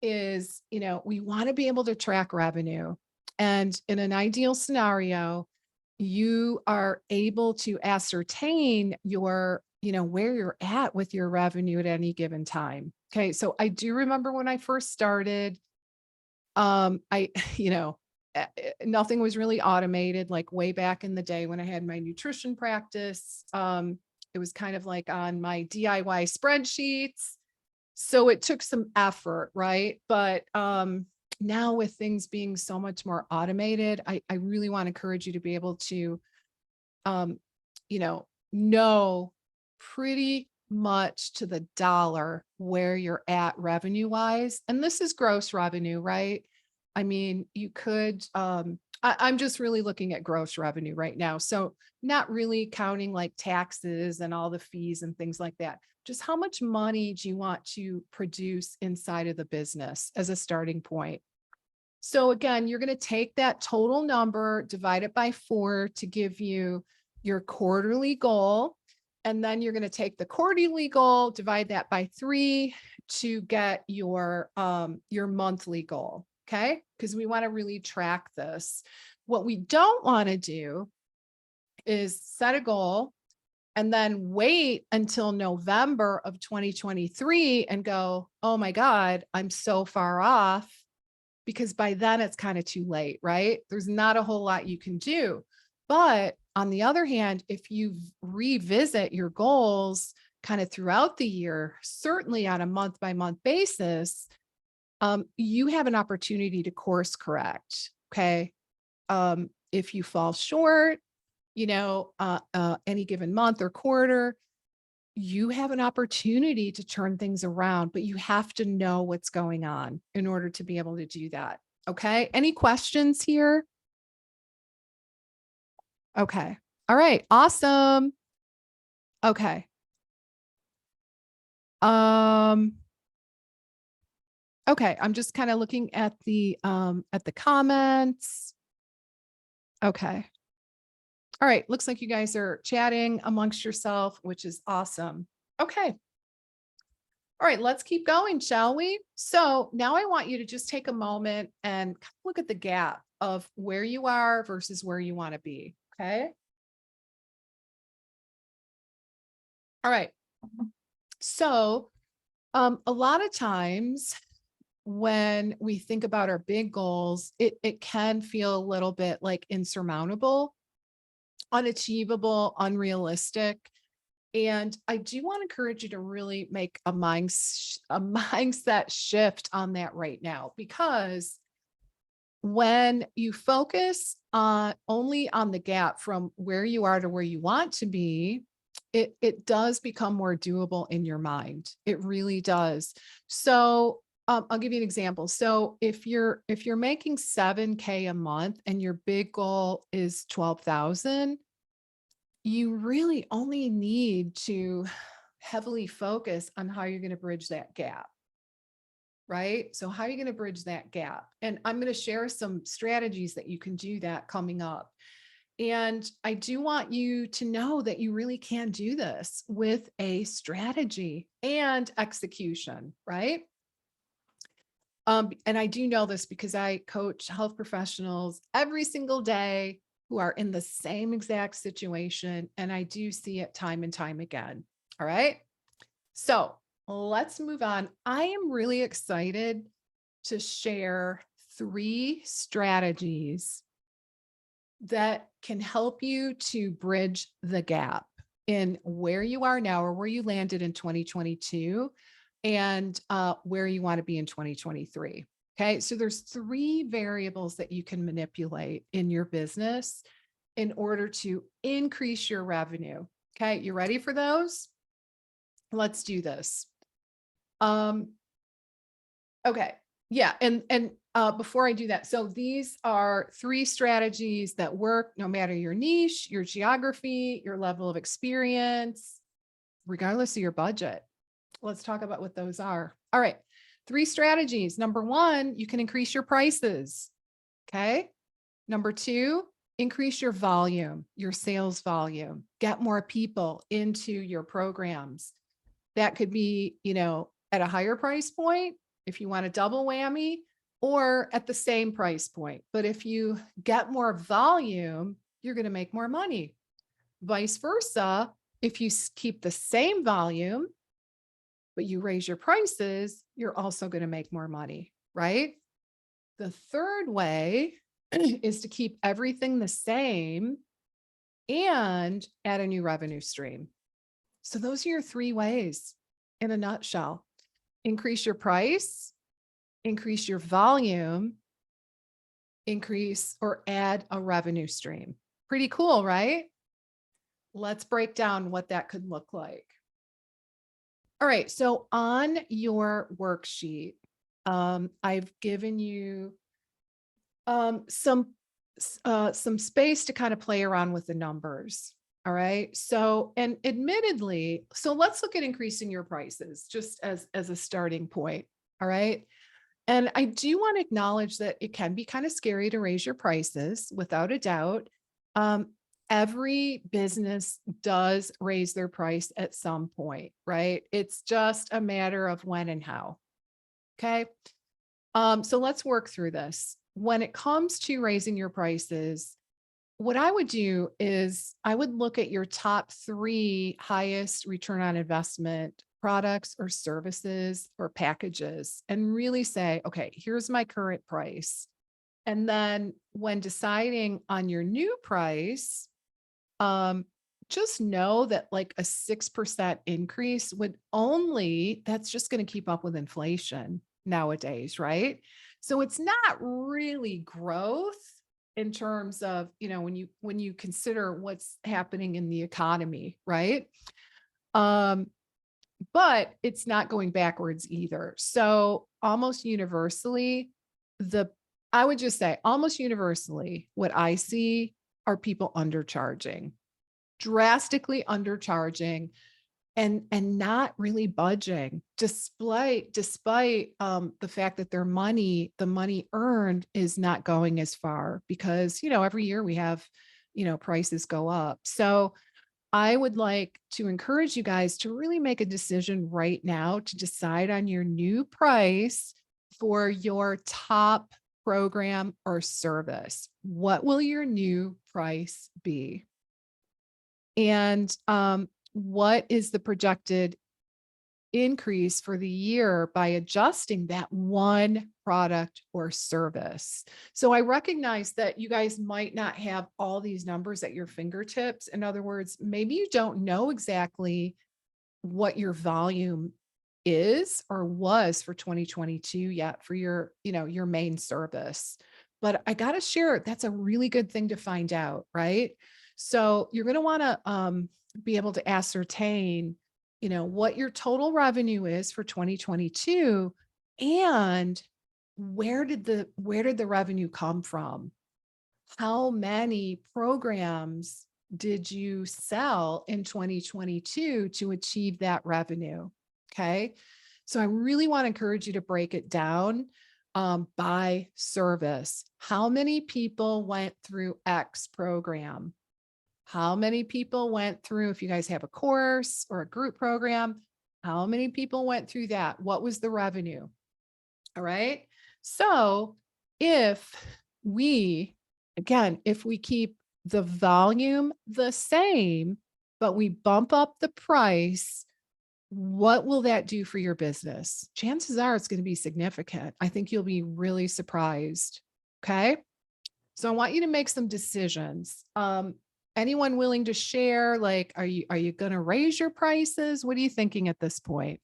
is, we want to be able to track revenue. And in an ideal scenario, you are able to ascertain where you're at with your revenue at any given time. Okay. So I do remember when I first started, I, you know, nothing was really automated like way back in the day when I had my nutrition practice. It was kind of like on my DIY spreadsheets. So it took some effort, right? But now with things being so much more automated, I really want to encourage you to be able to, um, know pretty much to the dollar where you're at revenue wise. And this is gross revenue, right? I mean, you could, I'm just really looking at gross revenue right now. So not really counting like taxes and all the fees and things like that. Just how much money do you want to produce inside of the business as a starting point? So again, you're going to take that total number, divide it by 4 to give you your quarterly goal. And then you're going to take the quarterly goal, divide that by 3 to get your monthly goal. Okay. Because we want to really track this. What we don't want to do is set a goal and then wait until November of 2023 and go, oh my God, I'm so far off, because by then it's kind of too late, right? There's not a whole lot you can do. But on the other hand, if you revisit your goals kind of throughout the year, certainly on a month by month basis, you have an opportunity to course correct. Okay. If you fall short, any given month or quarter, you have an opportunity to turn things around, but you have to know what's going on in order to be able to do that. Okay. Any questions here? Okay. All right. Awesome. Okay. Um, okay. I'm just kind of looking at the comments. Okay. All right. Looks like you guys are chatting amongst yourself, which is awesome. Okay. All right, let's keep going, shall we? So now I want you to just take a moment and look at the gap of where you are versus where you want to be. Okay. All right. So a lot of times when we think about our big goals, it can feel a little bit like insurmountable, unachievable, unrealistic. And I do want to encourage you to really make a mindset shift on that right now, because when you focus on only on the gap from where you are to where you want to be, it does become more doable in your mind. It really does. So I'll give you an example. So if you're making 7K a month and your big goal is 12,000, you really only need to heavily focus on how you're going to bridge that gap. Right? So how are you going to bridge that gap? And I'm going to share some strategies that you can do that coming up. And I do want you to know that you really can do this with a strategy and execution, right? And I do know this because I coach health professionals every single day who are in the same exact situation. And I do see it time and time again. All right. So let's move on. I am really excited to share 3 strategies that can help you to bridge the gap in where you are now or where you landed in 2022 and where you want to be in 2023. Okay. So there's 3 variables that you can manipulate in your business in order to increase your revenue. Okay. You ready for those? Let's do this. Okay. Yeah. And before I do that, so these are 3 strategies that work no matter your niche, your geography, your level of experience, regardless of your budget. Let's talk about what those are. All right. 3 strategies. Number 1, you can increase your prices. Okay. Number 2, increase your volume, your sales volume, get more people into your programs. That could be, at a higher price point if you want a double whammy, or at the same price point. But if you get more volume, you're going to make more money. Vice versa, if you keep the same volume, but you raise your prices, you're also going to make more money, right? The third way is to keep everything the same and add a new revenue stream. So those are your three ways in a nutshell. Increase your price, increase your volume, increase or add a revenue stream. Pretty cool, right? Let's break down what that could look like. All right, so on your worksheet, I've given you some space to kind of play around with the numbers. All right. So, and admittedly, so let's look at increasing your prices just as a starting point. All right. And I do want to acknowledge that it can be kind of scary to raise your prices, without a doubt. Um, every business does raise their price at some point, right? It's just a matter of when and how. Okay. So let's work through this. When it comes to raising your prices, what I would do is I would look at your top 3 highest return on investment products or services or packages and really say, okay, here's my current price. And then when deciding on your new price, just know that like a 6% increase that's just going to keep up with inflation nowadays, right? So it's not really growth in terms of, when you consider what's happening in the economy, right? But it's not going backwards either. So almost universally, I would just say almost universally, what I see are people undercharging, drastically undercharging, and not really budging, despite the fact that the money earned is not going as far, because every year we have prices go up. So I would like to encourage you guys to really make a decision right now to decide on your new price for your top program or service. What will your new price be? And what is the projected increase for the year by adjusting that one product or service? So I recognize that you guys might not have all these numbers at your fingertips. In other words, maybe you don't know exactly what your volume is or was for 2022 yet for your main service. But I got to share, that's a really good thing to find out, right? So you're going to want to be able to ascertain, what your total revenue is for 2022 and where did the revenue come from? How many programs did you sell in 2022 to achieve that revenue? Okay. So I really want to encourage you to break it down by service. How many people went through X program? How many people went through, if you guys have a course or a group program, how many people went through that? What was the revenue? All right. So if we keep the volume the same, but we bump up the price, what will that do for your business? Chances are it's going to be significant. I think you'll be really surprised. Okay. So I want you to make some decisions. Anyone willing to share? Like, are you going to raise your prices? What are you thinking at this point?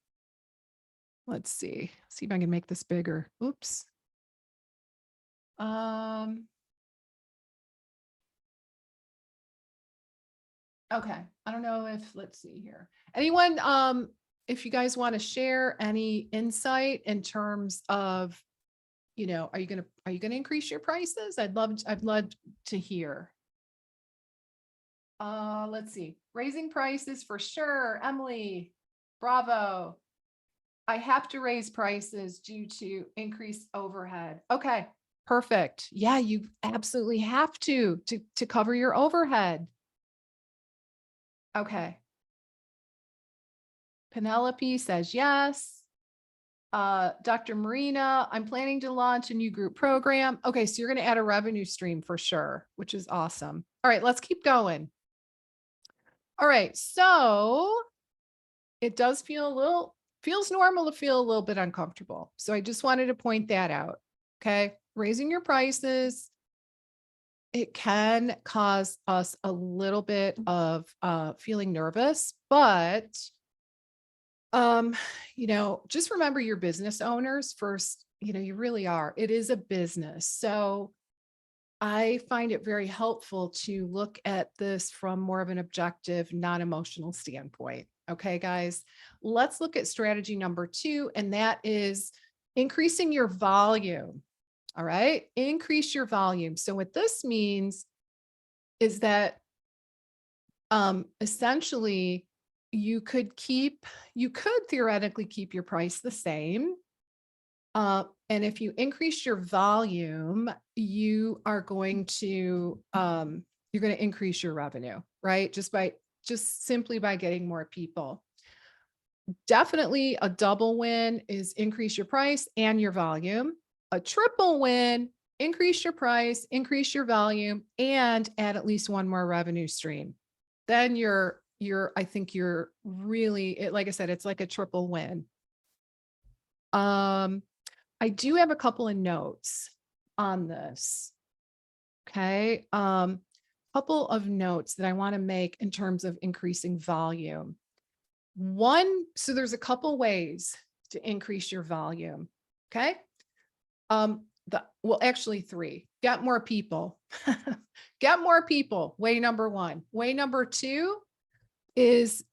Let's see if I can make this bigger. Oops. Okay. I don't know let's see here. Anyone, if you guys want to share any insight in terms of, are you going to increase your prices? I'd love to hear. Let's see. Raising prices for sure. Emily, bravo. I have to raise prices due to increased overhead. Okay, perfect. Yeah, you absolutely have to cover your overhead. Okay. Penelope says yes. Dr. Marina, I'm planning to launch a new group program. Okay, so you're going to add a revenue stream for sure, which is awesome. All right, let's keep going. All right, so it does feels normal to feel a little bit uncomfortable. So I just wanted to point that out. Okay, raising your prices, it can cause us a little bit of feeling nervous, but um, just remember your business owners first. You really are. It is a business. So I find it very helpful to look at this from more of an objective, non-emotional standpoint. Okay, guys, let's look at strategy number 2, and that is increasing your volume. All right, increase your volume. So what this means is that essentially you could theoretically keep your price the same. And if you increase your volume, you're going to increase your revenue, right? Just simply by getting more people. Definitely a double win is increase your price and your volume. A triple win, increase your price, increase your volume, and add at least one more revenue stream. Then I think you're really, like I said, it's like a triple win. I do have a couple of notes on this. Okay. Couple of notes that I want to make in terms of increasing volume. So there's a couple ways to increase your volume. Okay. Actually 3. Get more people. Get more people. Way number 1. Way number 2 is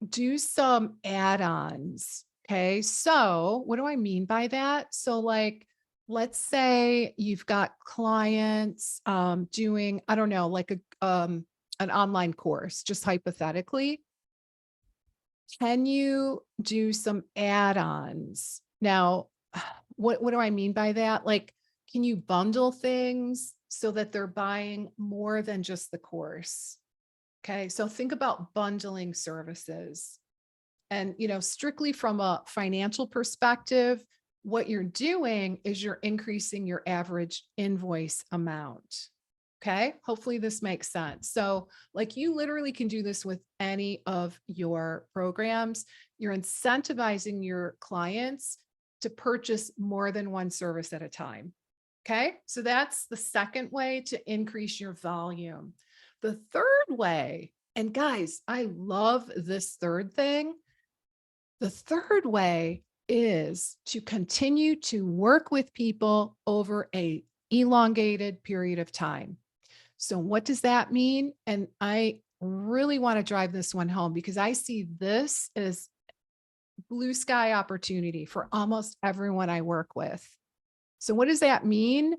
do some add-ons. Okay. So what do I mean by that? So like, let's say you've got clients doing, I don't know, like an online course, just hypothetically. Can you do some add-ons? Now, what do I mean by that? Like, can you bundle things so that they're buying more than just the course? Okay. So think about bundling services. And, strictly from a financial perspective, what you're doing is you're increasing your average invoice amount. Okay. Hopefully this makes sense. So like you literally can do this with any of your programs. You're incentivizing your clients to purchase more than one service at a time. Okay. So that's the second way to increase your volume. The third way, and guys, I love this third thing. The third way is to continue to work with people over a elongated period of time. So what does that mean? And I really want to drive this one home because I see this as blue sky opportunity for almost everyone I work with. So what does that mean?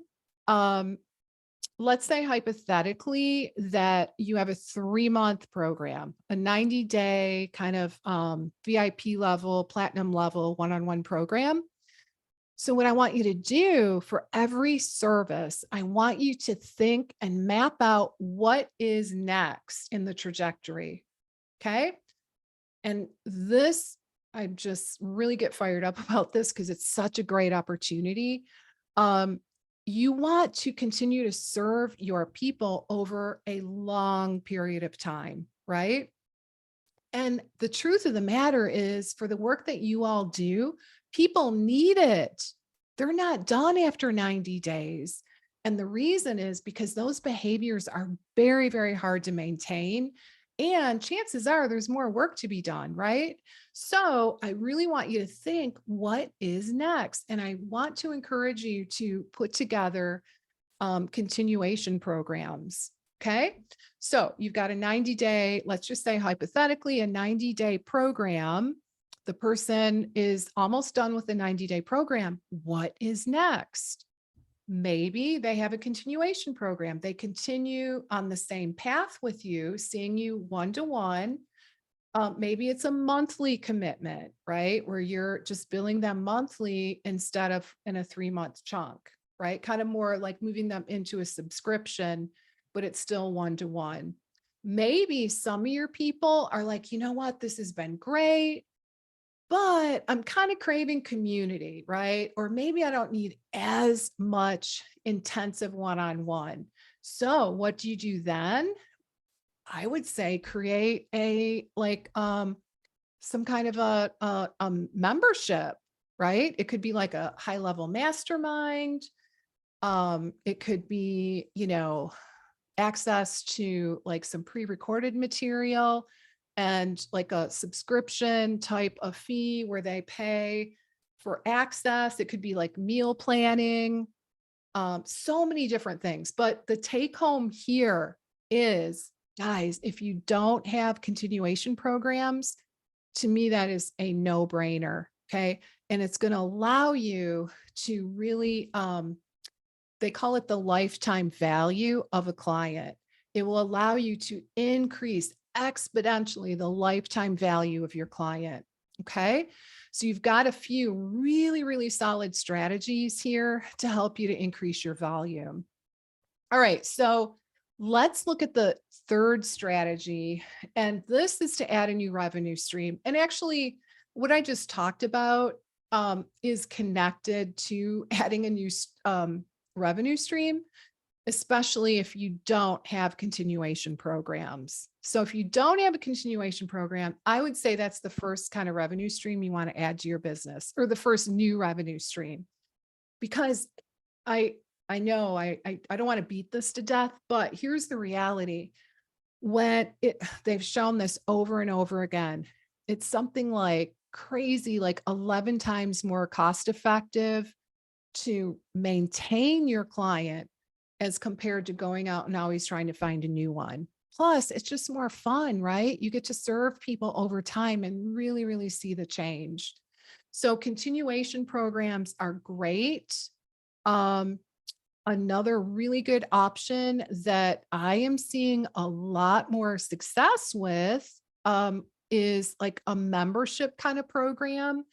Let's say hypothetically that you have a 3-month program, a 90-day kind of VIP level, platinum level, one-on-one program. So what I want you to do for every service, I want you to think and map out what is next in the trajectory. Okay. And this, I just really get fired up about this because it's such a great opportunity. You want to continue to serve your people over a long period of time, right? And the truth of the matter is, for the work that you all do, people need it. They're not done after 90 days. And the reason is because those behaviors are very, very hard to maintain. And chances are there's more work to be done, right? So I really want you to think, what is next? And I want to encourage you to put together continuation programs. Okay. So you've got a 90-day, let's just say hypothetically, a 90-day program. The person is almost done with the 90-day program. What is next? Maybe they have a continuation program. They continue on the same path with you, seeing you one-to-one. Maybe it's a monthly commitment, right? Where you're just billing them monthly instead of in a 3-month chunk, right? Kind of more like moving them into a subscription, but it's still one-to-one. Maybe some of your people are like, you know what, this has been great. but I'm kind of craving community, right? Or maybe I don't need as much intensive one-on-one. So what do you do then? I would say create a some kind of a membership, right? It could be like a high level mastermind. It could be, access to like some pre-recorded material and like a subscription type of fee where they pay for access. It could be like meal planning, so many different things. But the take home here is, guys, if you don't have continuation programs, to me, that is a no brainer. Okay. And it's going to allow you to really, they call it the lifetime value of a client. It will allow you to increase exponentially the lifetime value of your client. Okay. So you've got a few really, really solid strategies here to help you to increase your volume. All right. So let's look at the third strategy. And this is to add a new revenue stream. And actually, what I just talked about is connected to adding a new revenue stream, especially if you don't have continuation programs. So if you don't have a continuation program, I would say that's the first kind of revenue stream you want to add to your business, or the first new revenue stream. Because I know I don't want to beat this to death, but here's the reality. They've shown this over and over again, it's something like crazy, like 11 times more cost effective to maintain your client as compared to going out and always trying to find a new one. Plus, it's just more fun, right? You get to serve people over time and really, really see the change. So continuation programs are great. Um, Another really good option that I am seeing a lot more success with is like a membership kind of program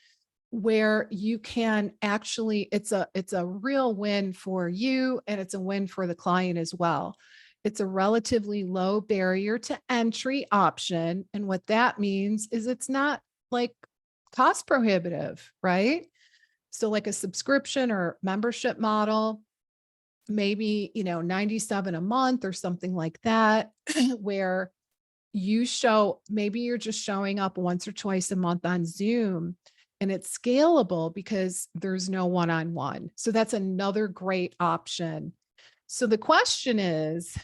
where you can actually, it's a real win for you and it's a win for the client as well. It's a relatively low barrier to entry option. And what that means is it's not like cost prohibitive, right? So like a subscription or membership model, maybe, 97 a month or something like that, where maybe you're just showing up once or twice a month on Zoom, and it's scalable because there's no one-on-one. So that's another great option. So the question is,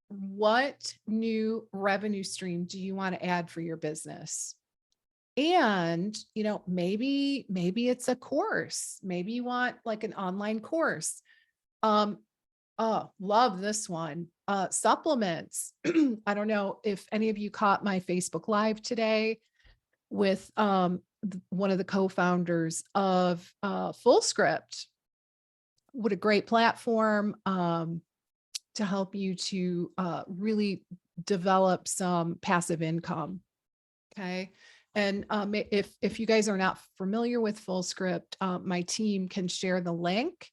what new revenue stream do you want to add for your business? And, maybe it's a course. Maybe you want like an online course. Um, oh, love this one. Supplements. I don't know if any of you caught my Facebook Live today with one of the co-founders of FullScript. What a great platform to help you to really develop some passive income. Okay. And if you guys are not familiar with FullScript, my team can share the link.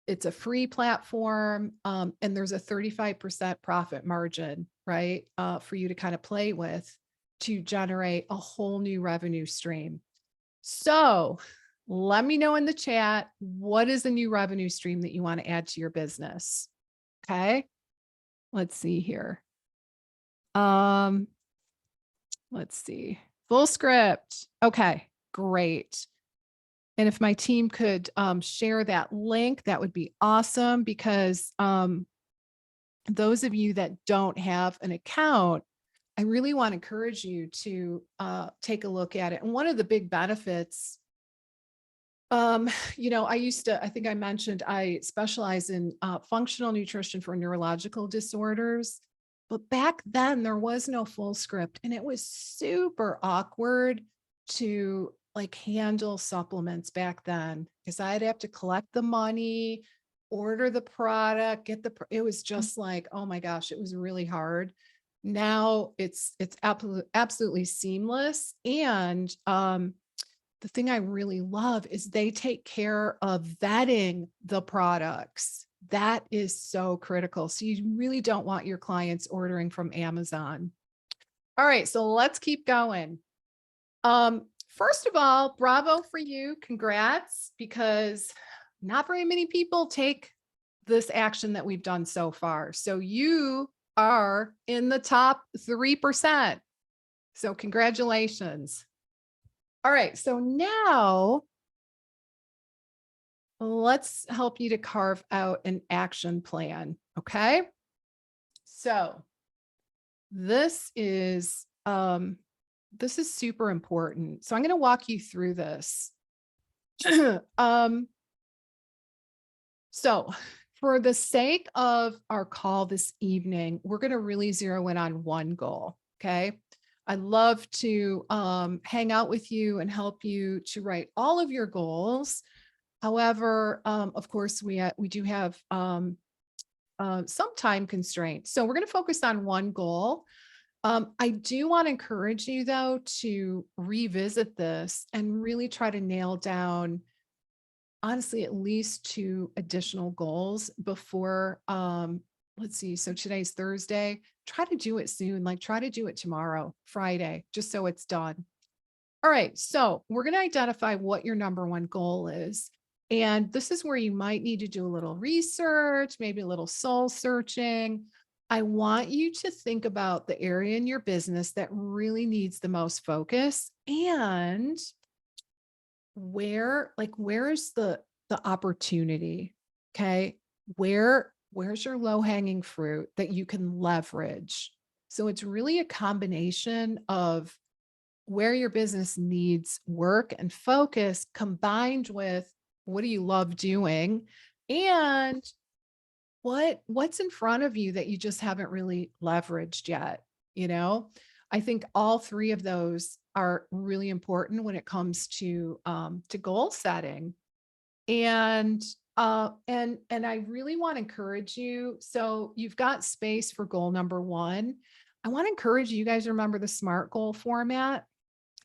It's a free platform, and there's a 35% profit margin, right? For you to kind of play with to generate a whole new revenue stream. So let me know in the chat, what is a new revenue stream that you want to add to your business? Okay. Let's see here. Let's see. FullScript. Okay, great. And if my team could share that link, that would be awesome, because those of you that don't have an account, I really want to encourage you to take a look at it. And one of the big benefits, I think I mentioned I specialize in functional nutrition for neurological disorders. But back then there was no FullScript, and it was super awkward to like handle supplements back then, because I'd have to collect the money, order the product, it was just like, oh my gosh, it was really hard. Now it's absolutely seamless. And the thing I really love is they take care of vetting the products. That is so critical. So you really don't want your clients ordering from Amazon. All right, so let's keep going. First of all, bravo for you. Congrats, because not very many people take this action that we've done so far. So you are in the top 3%. So congratulations. All right. So now let's help you to carve out an action plan. Okay. So this is super important. So I'm going to walk you through this. So for the sake of our call this evening, we're going to really zero in on one goal. Okay. I'd love to hang out with you and help you to write all of your goals. However, of course, we do have some time constraints. So we're going to focus on one goal. I do want to encourage you, though, to revisit this and really try to nail down, honestly, at least 2 additional goals before, let's see. So today's Thursday. Try to do it soon. Like, try to do it tomorrow, Friday, just so it's done. All right. So we're going to identify what your number one goal is. And this is where you might need to do a little research, maybe a little soul searching. I want you to think about the area in your business that really needs the most focus, and where's the opportunity? Okay. Where's your low hanging fruit that you can leverage? So it's really a combination of where your business needs work and focus, combined with what do you love doing, and what's in front of you that you just haven't really leveraged yet. You know, I think all 3 of those are really important when it comes to goal setting. And I really want to encourage you. So you've got space for goal number 1. I want to encourage you, you guys remember the SMART goal format.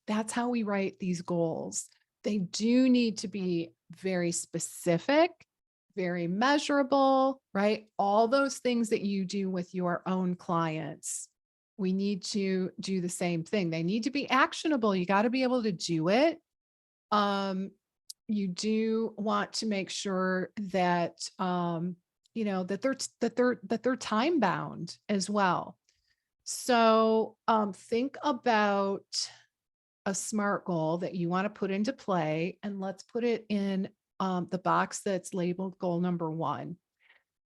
That's how we write these goals. They do need to be very specific, very measurable, right? All those things that you do with your own clients. We need to do the same thing. They need to be actionable. You got to be able to do it. You do want to make sure that that they're time bound as well. So think about a SMART goal that you want to put into play, and let's put it in the box that's labeled goal number 1.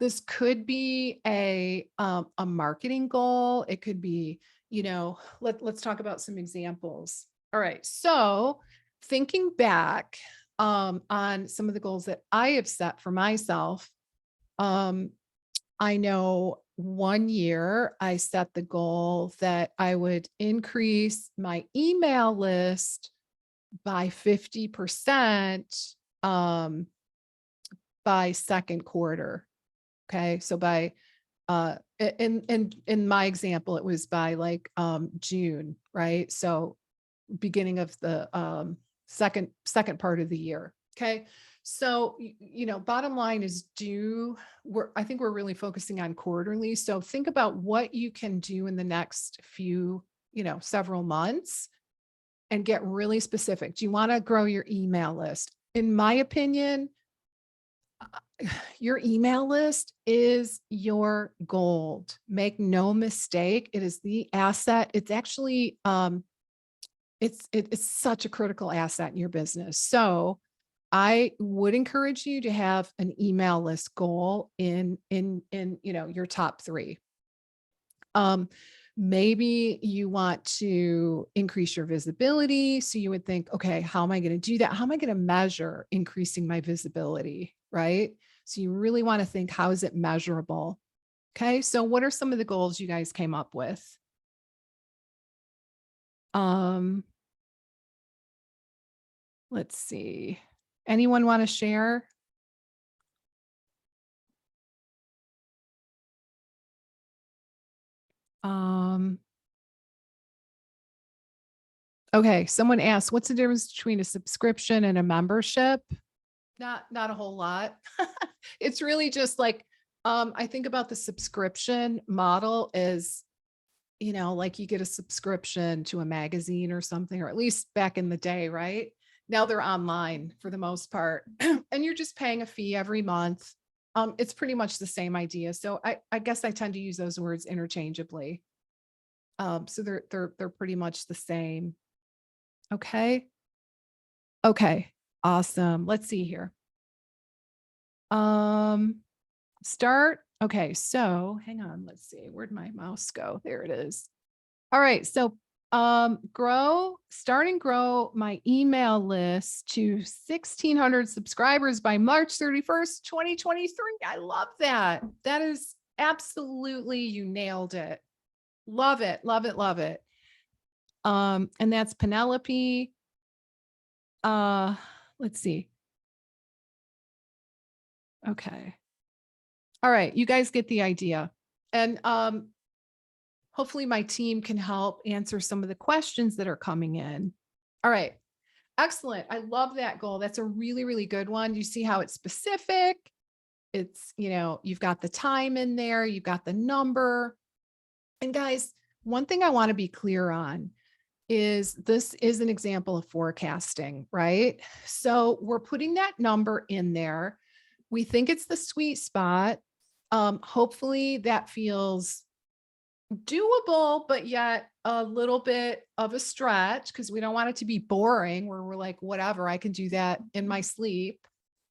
This could be a marketing goal. It could be, let's talk about some examples. All right. So thinking back on some of the goals that I have set for myself, I know one year I set the goal that I would increase my email list by 50% by second quarter. Okay. So by in my example, it was by like June, right? So beginning of the second part of the year. Okay. So, bottom line is I think we're really focusing on quarterly. So think about what you can do in the next few, several months, and get really specific. Do you want to grow your email list? In my opinion, your email list is your gold. Make no mistake. It is the asset. It's actually, it's such a critical asset in your business. So I would encourage you to have an email list goal in your top 3. Maybe you want to increase your visibility. So you would think, okay, how am I going to do that? How am I going to measure increasing my visibility? Right. So you really want to think, how is it measurable? Okay. So what are some of the goals you guys came up with? Let's see. Anyone want to share? Okay. Someone asked, what's the difference between a subscription and a membership? Not a whole lot. It's really just like, I think about the subscription model as like you get a subscription to a magazine or something, or at least back in the day, right? Now they're online for the most part, and you're just paying a fee every month. It's pretty much the same idea. So I guess I tend to use those words interchangeably. So they're pretty much the same. Okay. Okay. Awesome. Let's see here. Start. Okay. So hang on. Let's see. Where'd my mouse go? There it is. All right. So start and grow my email list to 1,600 subscribers by March 31st, 2023. I love that. That is absolutely, you nailed it. Love it. Love it. Love it. And that's Penelope. Let's see. Okay. All right. You guys get the idea. And hopefully my team can help answer some of the questions that are coming in. All right. Excellent. I love that goal. That's a really, really good one. You see how it's specific. It's, you've got the time in there, you've got the number. And guys, one thing I want to be clear on is this is an example of forecasting, right? So we're putting that number in there. We think it's the sweet spot. Hopefully that feels doable, but yet a little bit of a stretch, because we don't want it to be boring where we're like, whatever, I can do that in my sleep,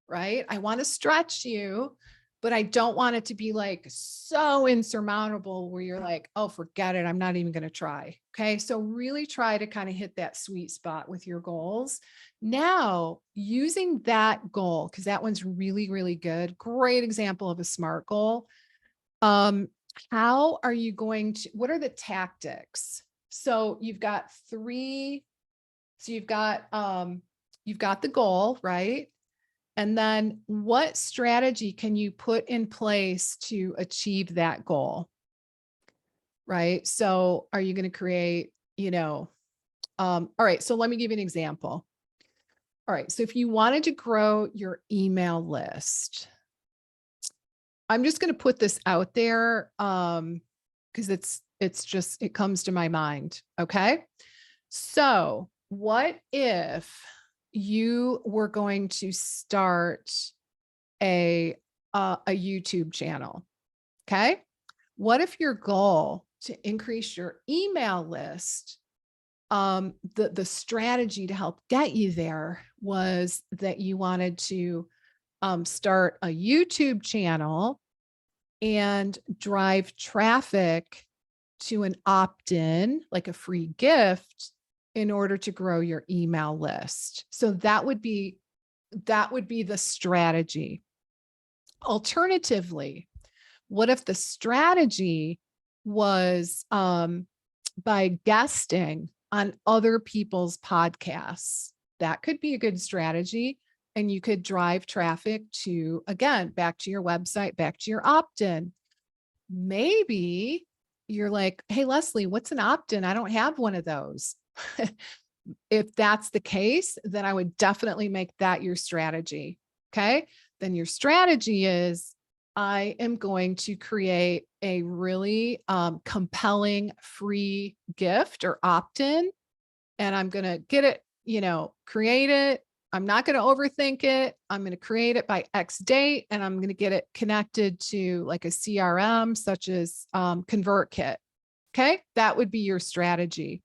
right? I want to stretch you, but I don't want it to be like so insurmountable where you're like, oh, forget it, I'm not even going to try. Okay. So really try to kind of hit that sweet spot with your goals. Now, using that goal, because that one's really, really good. Great example of a SMART goal. How are you going to, what are the tactics? So you've got three, so you've got the goal, right? And then what strategy can you put in place to achieve that goal? Right? So are you going to create, all right, so let me give you an example. All right, so if you wanted to grow your email list, I'm just going to put this out there because it comes to my mind. Okay. So what if you were going to start a YouTube channel? Okay. What if your goal to increase your email list, the strategy to help get you there was that you wanted to start a YouTube channel and drive traffic to an opt-in, like a free gift, in order to grow your email list. So that would be the strategy. Alternatively, what if the strategy was by guesting on other people's podcasts? That could be a good strategy. And you could drive traffic to, again, back to your website, back to your opt-in. Maybe you're like, hey, Lesli, what's an opt-in? I don't have one of those. If that's the case, then I would definitely make that your strategy. Okay. Then your strategy is, I am going to create a really compelling free gift or opt-in, and I'm going to get it, create it. I'm not going to overthink it. I'm going to create it by X date, and I'm going to get it connected to like a CRM such as ConvertKit. Okay. That would be your strategy.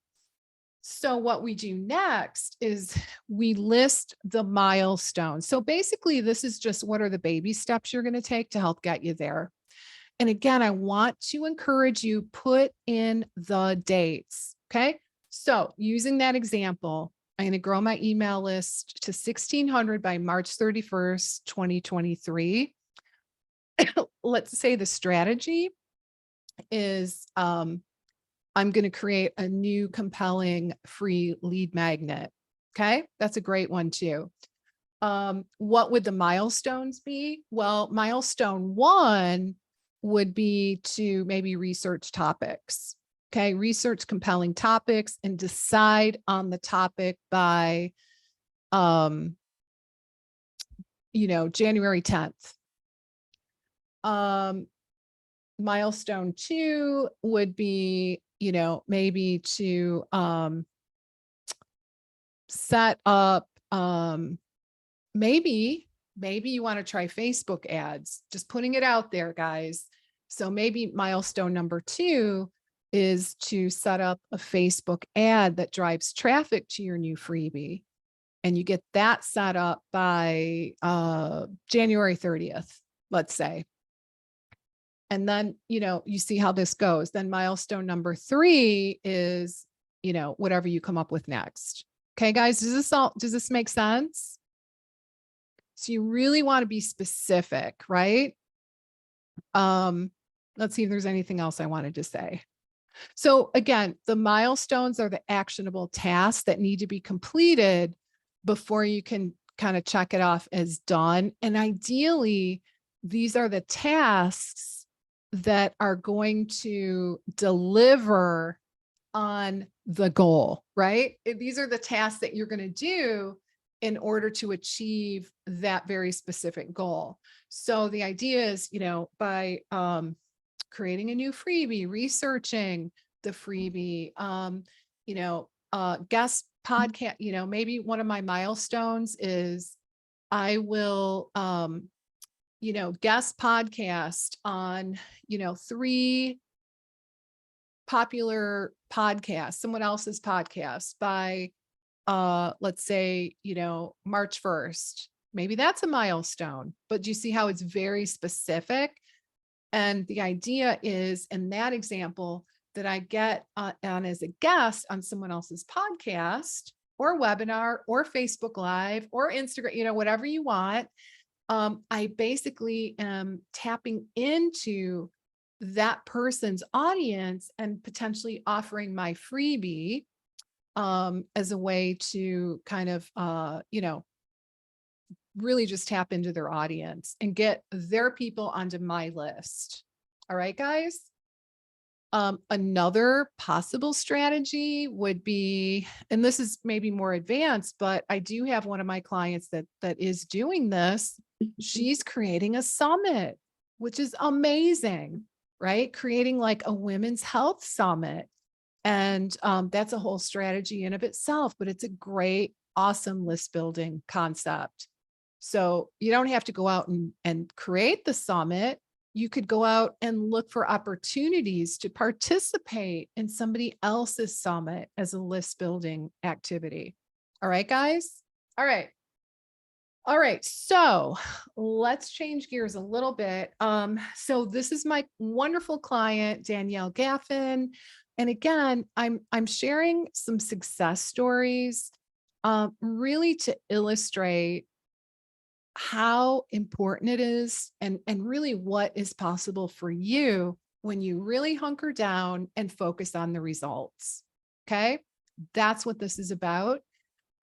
So what we do next is we list the milestones. So basically this is just, what are the baby steps you're going to take to help get you there? And again, I want to encourage you, put in the dates. Okay. So using that example, I'm going to grow my email list to 1,600 by March 31st, 2023. Let's say the strategy is, I'm going to create a new compelling free lead magnet. Okay. That's a great one too. What would the milestones be? Well, milestone 1 would be to maybe research topics. Okay. Research compelling topics and decide on the topic by, January 10th. Milestone 2 would be, maybe to set up, maybe you want to try Facebook ads, just putting it out there, guys. So maybe milestone number 2 is to set up a Facebook ad that drives traffic to your new freebie. And you get that set up by January 30th, let's say. And then, you see how this goes. Then milestone number 3 is, whatever you come up with next. Okay, guys, does this make sense? So you really want to be specific, right? Let's see if there's anything else I wanted to say. So again, the milestones are the actionable tasks that need to be completed before you can kind of check it off as done. And ideally, these are the tasks that are going to deliver on the goal, right? These are the tasks that you're going to do in order to achieve that very specific goal. So the idea is, by creating a new freebie, researching the freebie, guest podcast, maybe one of my milestones is I will, guest podcast on, 3 popular podcasts, someone else's podcast by, let's say, March 1st. Maybe that's a milestone, but do you see how it's very specific? And the idea is, in that example, that I get on as a guest on someone else's podcast or webinar or Facebook Live or Instagram, whatever you want. I basically am tapping into that person's audience and potentially offering my freebie as a way to kind of, really just tap into their audience and get their people onto my list. All right, guys. Another possible strategy would be, and this is maybe more advanced, but I do have one of my clients that is doing this. She's creating a summit, which is amazing, right? Creating like a women's health summit. And that's a whole strategy in of itself, but it's a great, awesome list building concept. So you don't have to go out and create the summit. You could go out and look for opportunities to participate in somebody else's summit as a list building activity. All right, guys? All right. All right, so let's change gears a little bit. So this is my wonderful client, Danielle Gaffin. And again, I'm sharing some success stories, really to illustrate how important it is and really what is possible for you when you really hunker down and focus on the results. Okay, that's what this is about.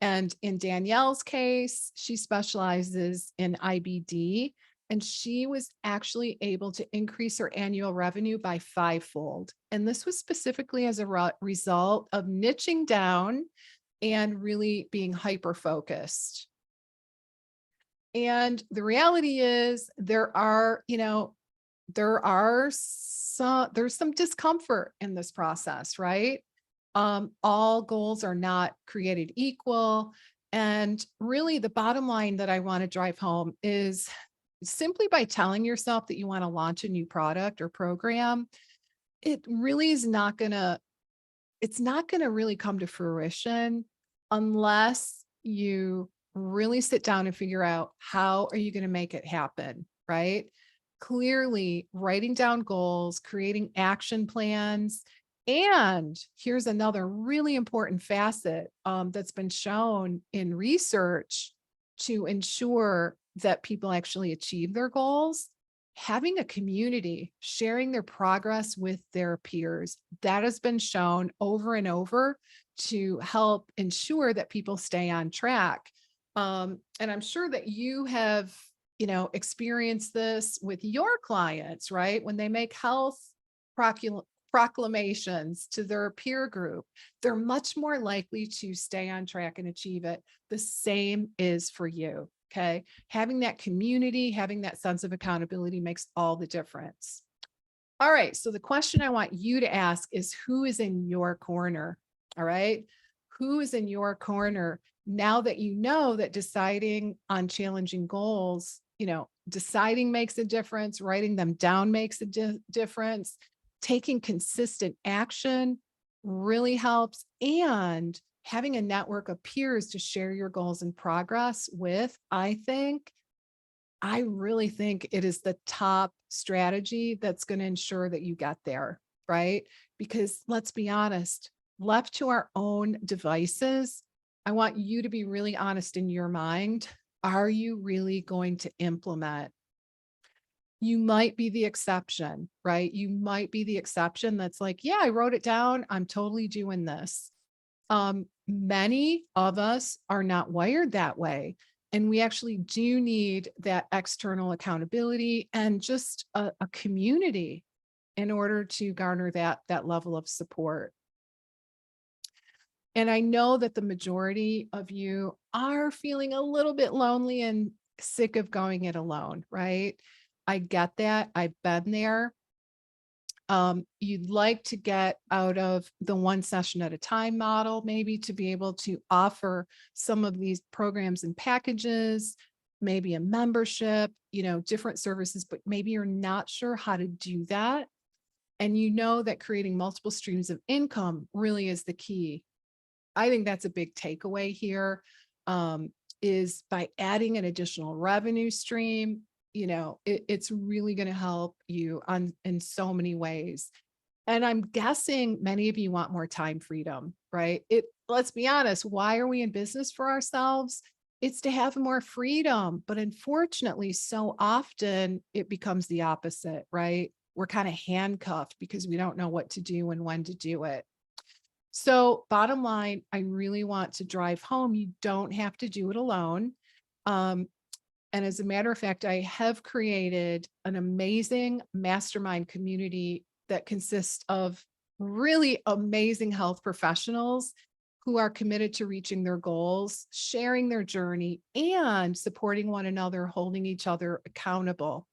And in Danielle's case, she specializes in IBD, and she was actually able to increase her annual revenue by 5-fold. And this was specifically as a result of niching down and really being hyper-focused. And the reality is there's some discomfort in this process, right? All goals are not created equal. And really the bottom line that I want to drive home is simply by telling yourself that you want to launch a new product or program, it really is not going to, it's not going to really come to fruition unless you really sit down and figure out how are you going to make it happen, right? Clearly writing down goals, creating action plans. And here's another really important facet that's been shown in research to ensure that people actually achieve their goals. Having a community, sharing their progress with their peers, that has been shown over and over to help ensure that people stay on track. And I'm sure that you have, experienced this with your clients, right? When they make health proclamations to their peer group, they're much more likely to stay on track and achieve it. The same is for you. Okay. Having that community, having that sense of accountability makes all the difference. All right. So the question I want you to ask is, who is in your corner? All right. Who is in your corner now that you know that deciding on challenging goals, deciding makes a difference, writing them down makes a difference, taking consistent action really helps, and having a network of peers to share your goals and progress with, I really think it is the top strategy that's going to ensure that you get there, right? Because let's be honest, left to our own devices, I want you to be really honest in your mind. Are you really going to implement? You might be the exception, right? You might be the exception that's like, yeah, I wrote it down. I'm totally doing this. Many of us are not wired that way. And we actually do need that external accountability and just a community in order to garner that level of support. And I know that the majority of you are feeling a little bit lonely and sick of going it alone, right? I get that. I've been there. You'd like to get out of the one session at a time model, maybe to be able to offer some of these programs and packages, maybe a membership, different services, but maybe you're not sure how to do that. And you know that creating multiple streams of income really is the key. I think that's a big takeaway here, is by adding an additional revenue stream, it's really going to help you in so many ways. And I'm guessing many of you want more time freedom, right? Let's be honest, why are we in business for ourselves? It's to have more freedom. But unfortunately, so often it becomes the opposite, right? We're kind of handcuffed because we don't know what to do and when to do it. So bottom line, I really want to drive home. You don't have to do it alone. Um, and as a matter of fact, I have created an amazing mastermind community that consists of really amazing health professionals who are committed to reaching their goals, sharing their journey, and supporting one another, holding each other accountable.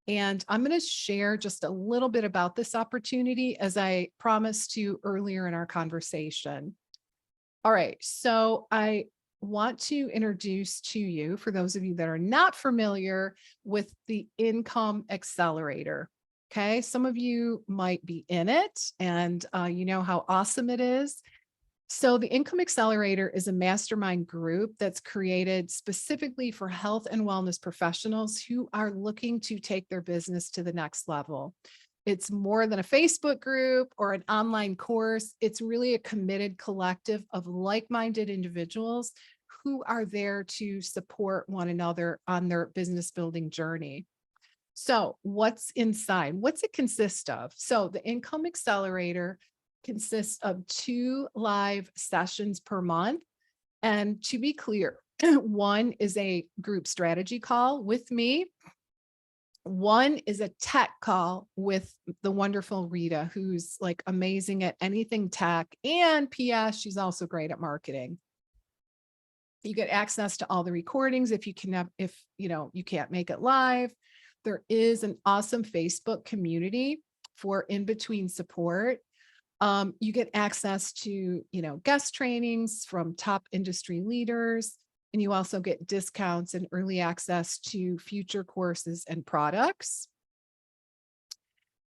And I'm going to share just a little bit about this opportunity as I promised to earlier in our conversation. All right. So I want to introduce to you, for those of you that are not familiar with the Income Accelerator. Okay. Some of you might be in it and you know how awesome it is. So the Income Accelerator is a mastermind group that's created specifically for health and wellness professionals who are looking to take their business to the next level. It's more than a Facebook group or an online course. It's really a committed collective of like-minded individuals who are there to support one another on their business building journey. So what's inside? What's it consist of? So the Income Accelerator consists of 2 live sessions per month. And to be clear, one is a group strategy call with me. One is a tech call with the wonderful Rita, who's like amazing at anything tech. And PS, she's also great at marketing. You get access to all the recordings if you you can't make it live. There is an awesome Facebook community for in-between support. You get access to, guest trainings from top industry leaders, and you also get discounts and early access to future courses and products.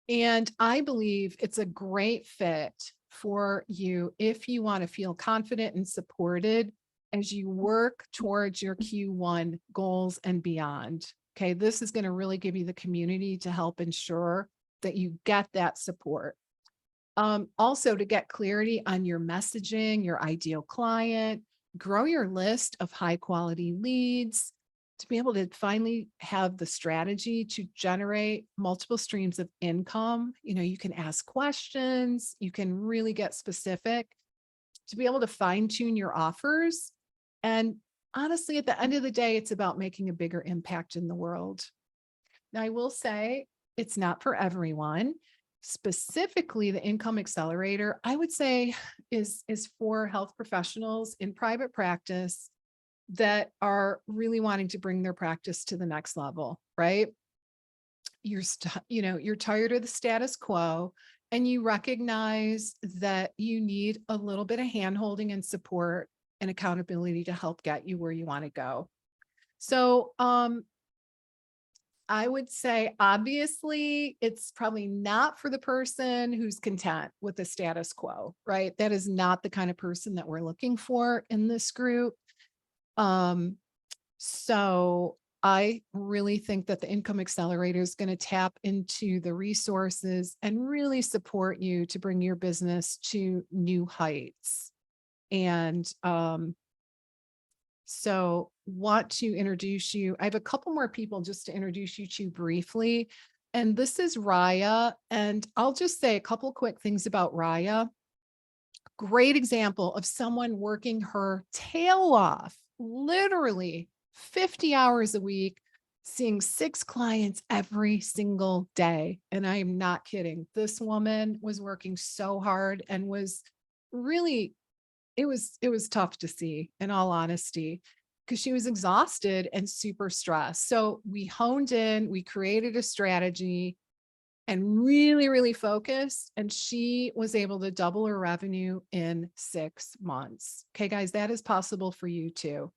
And I believe it's a great fit for you if you want to feel confident and supported as you work towards your Q1 goals and beyond. Okay, this is going to really give you the community to help ensure that you get that support. Also, to get clarity on your messaging, your ideal client, grow your list of high quality leads, to be able to finally have the strategy to generate multiple streams of income. You can ask questions, you can really get specific to be able to fine tune your offers. And honestly, at the end of the day, it's about making a bigger impact in the world. Now, I will say it's not for everyone. Specifically, the Income Accelerator, I would say, is for health professionals in private practice that are really wanting to bring their practice to the next level, right? you're tired of the status quo, and you recognize that you need a little bit of handholding and support and accountability to help get you where you want to go. So, I would say, obviously, it's probably not for the person who's content with the status quo, right? That is not the kind of person that we're looking for in this group. Um, so I really think that the Income Accelerator is going to tap into the resources and really support you to bring your business to new heights. And so want to introduce you. I have a couple more people just to introduce you to briefly. And this is Raya. And I'll just say a couple quick things about Raya. Great example of someone working her tail off, literally 50 hours a week, seeing 6 clients every single day. And I am not kidding. This woman was working so hard and was really, it was tough to see, in all honesty, because she was exhausted and super stressed. So we honed in, we created a strategy and really, really focused. And she was able to double her revenue in 6 months. Okay, guys, that is possible for you too.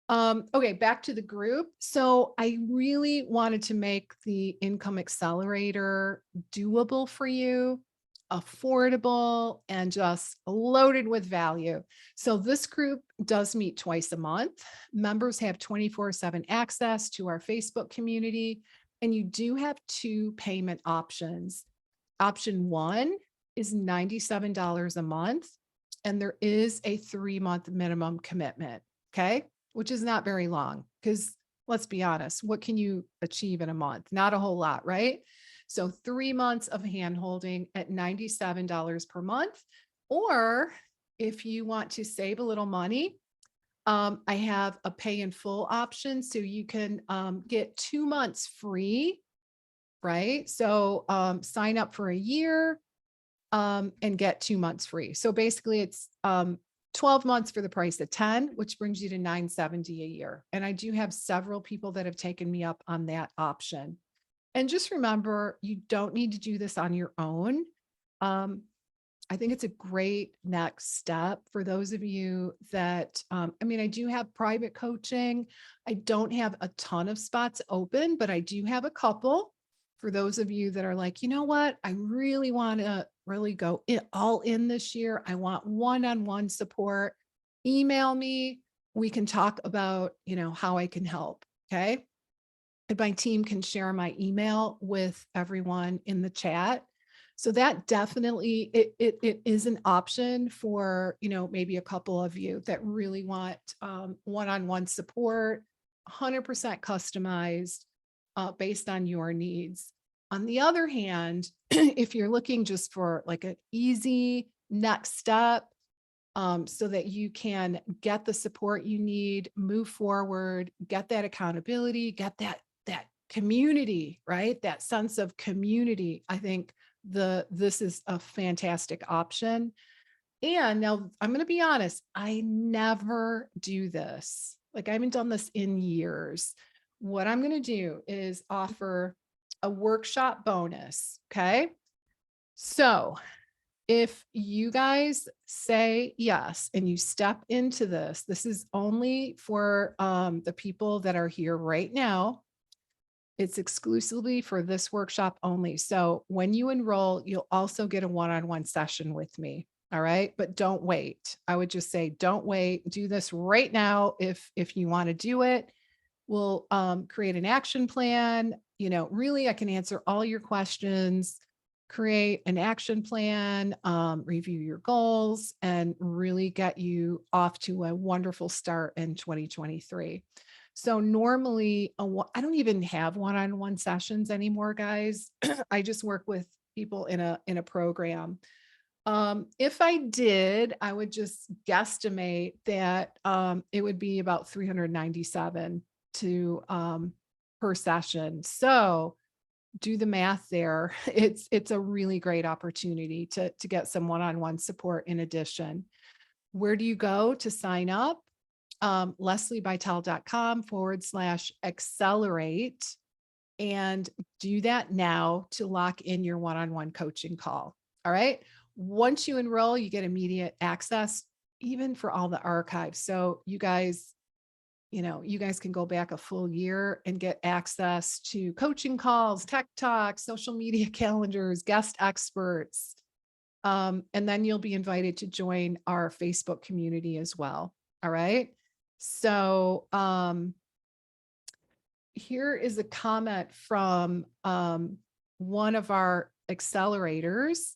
Okay, back to the group. So I really wanted to make the Income Accelerator doable for you, affordable, and just loaded with value. So this group does meet twice a month. Members have 24/7 access to our Facebook community, and you do have 2 payment options. Option 1 is $97 a month, and there is a 3-month minimum commitment. Okay, which is not very long, because let's be honest, what can you achieve in a month? Not a whole lot, right? So 3 months of handholding at $97 per month. Or if you want to save a little money, I have a pay in full option. So you can get 2 months free, right? So sign up for a year and get 2 months free. So basically it's 12 months for the price of 10, which brings you to $970 a year. And I do have several people that have taken me up on that option. And just remember, you don't need to do this on your own. I think it's a great next step for those of you that, I do have private coaching. I don't have a ton of spots open, but I do have a couple for those of you that are like, you know what, I really want to really go all in this year. I want one-on-one support. Email me. We can talk about, how I can help. Okay. And my team can share my email with everyone in the chat. So that definitely it is an option for, maybe a couple of you that really want one-on-one support, 100% customized based on your needs. On the other hand, if you're looking just for like an easy next step, so that you can get the support you need, move forward, get that accountability, get that community, right? That sense of community. I think this is a fantastic option. And now I'm going to be honest, I never do this. Like I haven't done this in years. What I'm going to do is offer a workshop bonus. Okay. So if you guys say yes and you step into this, this is only for the people that are here right now. It's exclusively for this workshop only. So when you enroll, you'll also get a one-on-one session with me. All right. But don't wait. I would just say, don't wait. Do this right now. If you want to do it, we'll create an action plan. Really, I can answer all your questions, create an action plan, review your goals, and really get you off to a wonderful start in 2023. So normally, I don't even have one-on-one sessions anymore, guys. I just work with people in a program. If I did, I would just guesstimate that it would be about 397 to per session. So do the math there. It's a really great opportunity to get some one-on-one support in addition. Where do you go to sign up? LeslieBitel.com/accelerate. and do that now to lock in your one-on-one coaching call. All right. Once you enroll, you get immediate access, even for all the archives. So you guys, you guys can go back a full year and get access to coaching calls, tech talks, social media calendars, guest experts. And then you'll be invited to join our Facebook community as well. All right. So, here is a comment from one of our accelerators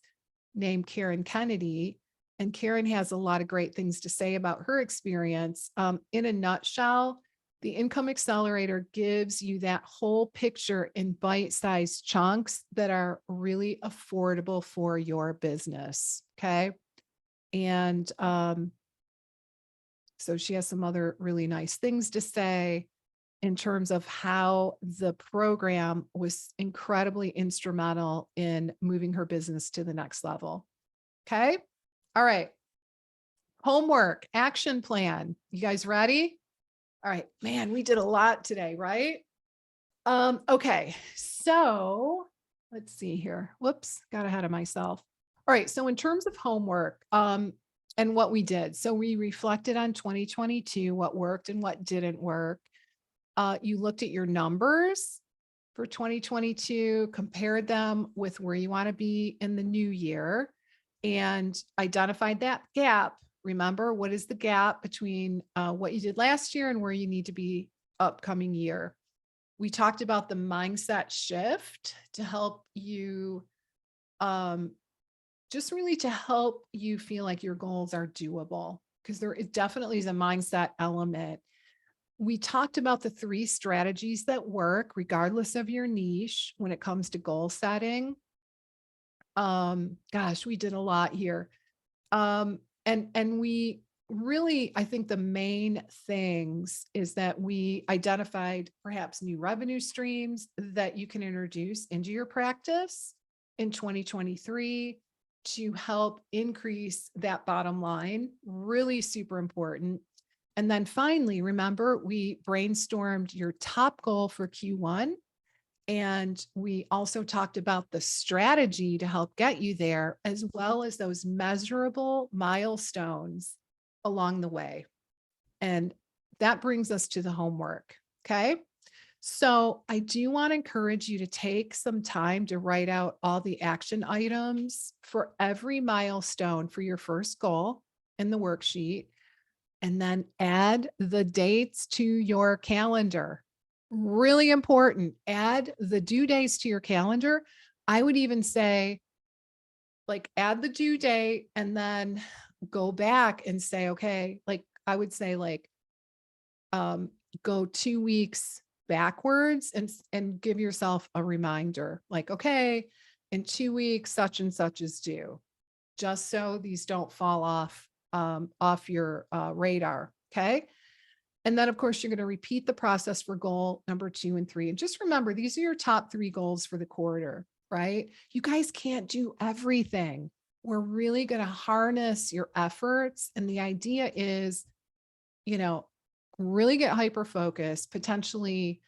named Karen Kennedy. And Karen has a lot of great things to say about her experience. In a nutshell, the Income Accelerator gives you that whole picture in bite-sized chunks that are really affordable for your business. Okay. And so she has some other really nice things to say in terms of how the program was incredibly instrumental in moving her business to the next level. Okay. All right. Homework, action plan. You guys ready? All right, man, we did a lot today, right? Okay. So let's see here. Whoops, got ahead of myself. All right. So in terms of homework, and what we did, so we reflected on 2022, what worked and what didn't work. You looked at your numbers for 2022, compared them with where you want to be in the new year, and identified that gap. Remember, what is the gap between what you did last year and where you need to be upcoming year? We talked about the mindset shift to help you, just really to help you feel like your goals are doable, because there is definitely is a mindset element. We talked about the 3 strategies that work regardless of your niche when it comes to goal setting. Gosh, we did a lot here. And we really, I think the main things is that we identified perhaps new revenue streams that you can introduce into your practice in 2023 to help increase that bottom line. Really super important. And then finally, remember, we brainstormed your top goal for Q1. And we also talked about the strategy to help get you there, as well as those measurable milestones along the way. And that brings us to the homework. Okay. So I do want to encourage you to take some time to write out all the action items for every milestone for your first goal in the worksheet, and then add the dates to your calendar. Really important. Add the due dates to your calendar. I would even say, like, add the due date and then go back and say, okay, like I would say, like, go 2 weeks backwards and give yourself a reminder, like, okay, in 2 weeks, such and such is due, just so these don't fall off your radar. Okay. And then, of course, you're going to repeat the process for goal number 2 and 3. And just remember, these are your top 3 goals for the quarter, right? You guys can't do everything. We're really going to harness your efforts. And the idea is, really get hyper focused, potentially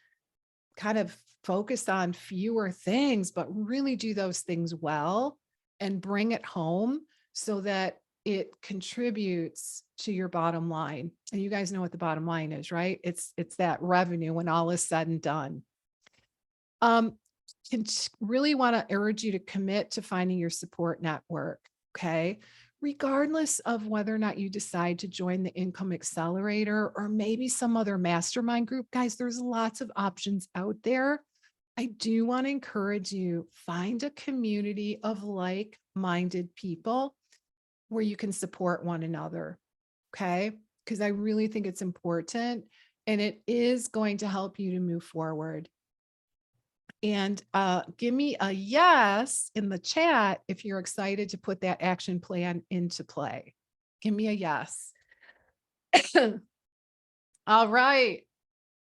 kind of focus on fewer things, but really do those things well and bring it home so that it contributes to your bottom line. And you guys know what the bottom line is, right? It's that revenue when all is said and done. Really want to urge you to commit to finding your support network. Okay. Regardless of whether or not you decide to join the Income Accelerator or maybe some other mastermind group, guys, there's lots of options out there. I do want to encourage you, find a community of like-minded people where you can support one another. Okay. Because I really think it's important and it is going to help you to move forward. And give me a yes in the chat if you're excited to put that action plan into play. Give me a yes. All right.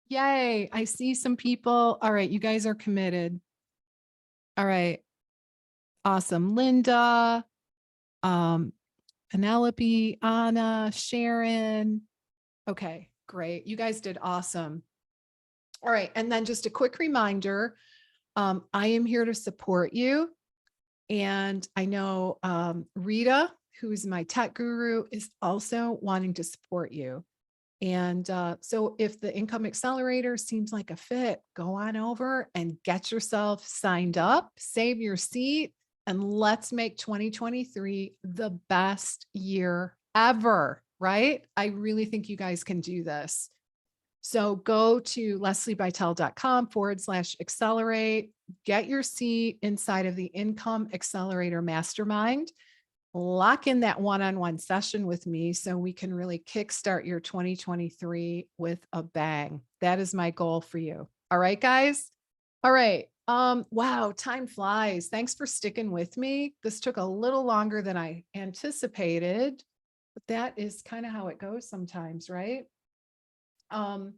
Yay. I see some people. All right. You guys are committed. All right. Awesome. Linda, Penelope, Anna, Sharon. Okay, great. You guys did awesome. All right. And then just a quick reminder, I am here to support you. And I know Rita, who is my tech guru, is also wanting to support you. And so if the income accelerator seems like a fit, go on over and get yourself signed up, save your seat, and let's make 2023 the best year ever, right? I really think you guys can do this. So go to lesliebitel.com/accelerate, get your seat inside of the Income Accelerator Mastermind, lock in that one-on-one session with me so we can really kickstart your 2023 with a bang. That is my goal for you. All right, guys. All right. Wow, time flies. Thanks for sticking with me. This took a little longer than I anticipated, but that is kind of how it goes sometimes, right? I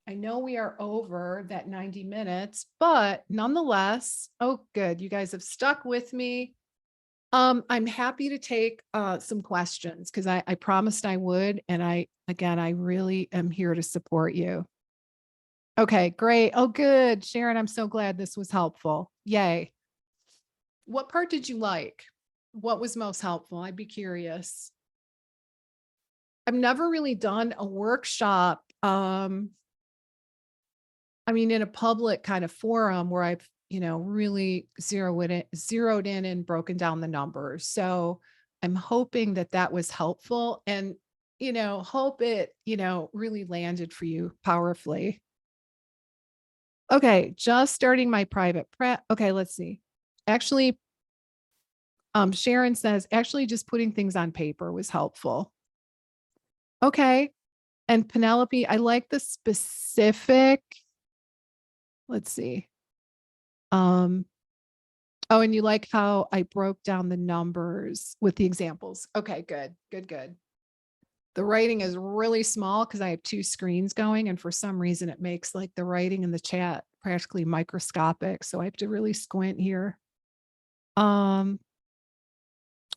know we are over that 90 minutes, but nonetheless, oh, good. You guys have stuck with me. I'm happy to take some questions because I promised I would. And I really am here to support you. Okay, great. Oh, good. Sharon, I'm so glad this was helpful. Yay. What part did you like? What was most helpful? I'd be curious. I've never really done a workshop. I mean, in a public kind of forum where I've, really zeroed in and broken down the numbers. So I'm hoping that that was helpful and, hope it, really landed for you powerfully. Okay. Just starting my private prep. Okay. Let's see. Actually, Sharon says, actually just putting things on paper was helpful. Okay. And Penelope, I like the specific, let's see. Um, oh, and you like how I broke down the numbers with the examples. Okay, good, good, good. The writing is really small because I have two screens going, and for some reason it makes like the writing in the chat practically microscopic. So I have to really squint here. Um,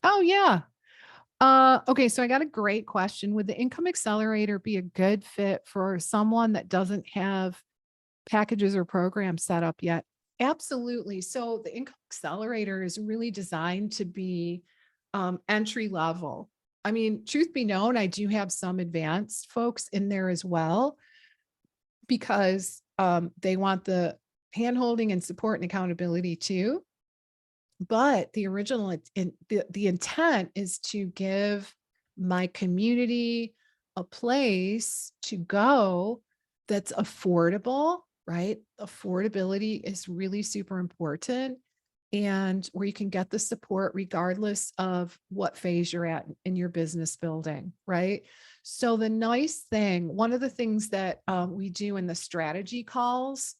oh yeah. Okay, so I got a great question. Would the income accelerator be a good fit for someone that doesn't have packages or programs set up yet? Absolutely. So the income accelerator is really designed to be entry level. I mean, truth be known, I do have some advanced folks in there as well because they want the handholding and support and accountability too. But the original the intent is to give my community a place to go that's affordable, right? Affordability is really super important and where you can get the support regardless of what phase you're at in your business building, right? So the nice thing, one of the things that we do in the strategy calls,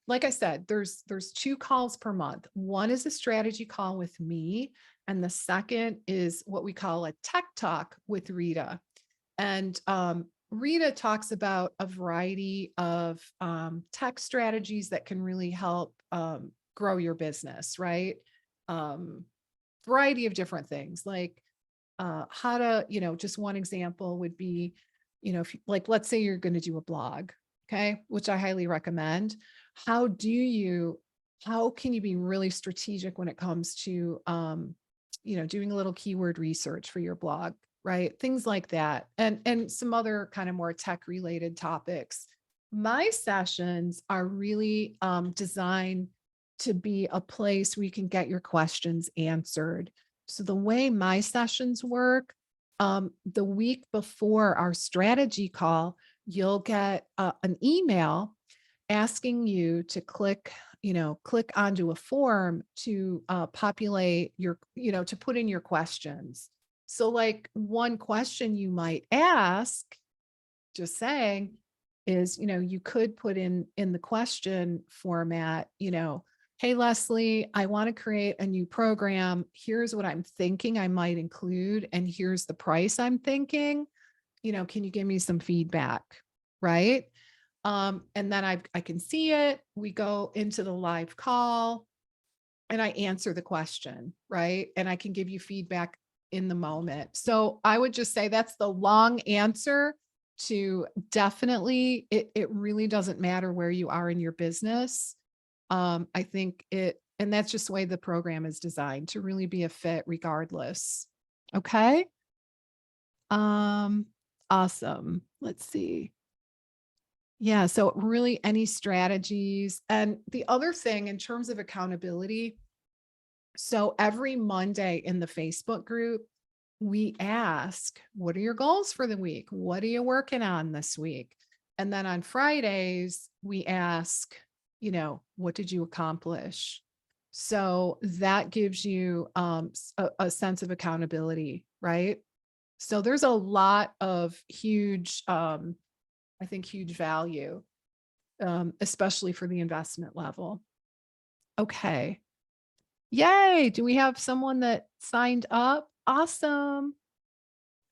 like I said, there's two calls per month. One is a strategy call with me, and the second is what we call a tech talk with Rita. And Rita talks about a variety of tech strategies that can really help grow your business, right? Variety of different things like how to, just one example would be, if like, let's say you're going to do a blog, okay, which I highly recommend. How do you, how can you be really strategic when it comes to, doing a little keyword research for your blog, right? Things like that. And some other kind of more tech related topics. My sessions are really designed to be a place where you can get your questions answered. So the way my sessions work, the week before our strategy call, you'll get an email asking you to click onto a form to populate your, to put in your questions. So like one question you might ask, just saying, is, you could put in the question format, hey, Lesli, I want to create a new program. Here's what I'm thinking I might include, and here's the price I'm thinking. Can you give me some feedback? Right. And then I can see it. We go into the live call and I answer the question, right? And I can give you feedback in the moment. So I would just say that's the long answer to definitely, it really doesn't matter where you are in your business. I think and that's just the way the program is designed to really be a fit regardless. Okay. Um, awesome. Let's see. Yeah. So really any strategies. And the other thing in terms of accountability, so every Monday in the Facebook group, we ask, what are your goals for the week? What are you working on this week? And then on Fridays, we ask, what did you accomplish? So that gives you a sense of accountability, right? So there's a lot of huge, I think, huge value, especially for the investment level. Okay. Yay. Do we have someone that signed up? Awesome.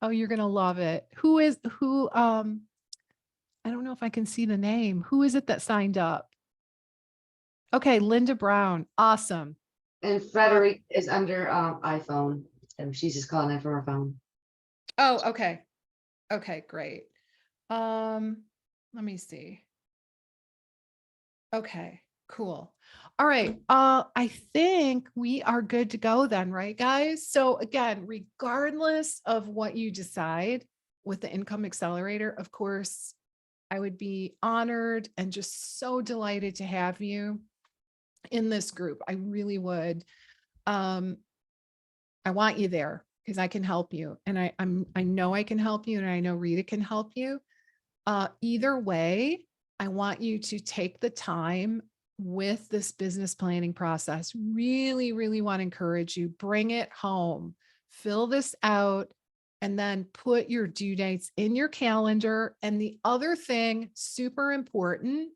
Oh, you're going to love it. I don't know if I can see the name. Who is it that signed up? Okay. Linda Brown. Awesome. And Frederick is under iPhone. And she's just calling in from her phone. Oh, okay. Okay, great. Let me see. Okay, cool. All right. I think we are good to go then, right, guys? So again, regardless of what you decide with the Income Accelerator, of course, I would be honored and just so delighted to have you in this group. I really would. I want you there because I can help you, and I know I can help you, and I know Rita can help you. Either way, I want you to take the time with this business planning process. Really, really want to encourage you, bring it home, fill this out, and then put your due dates in your calendar. And the other thing, super important,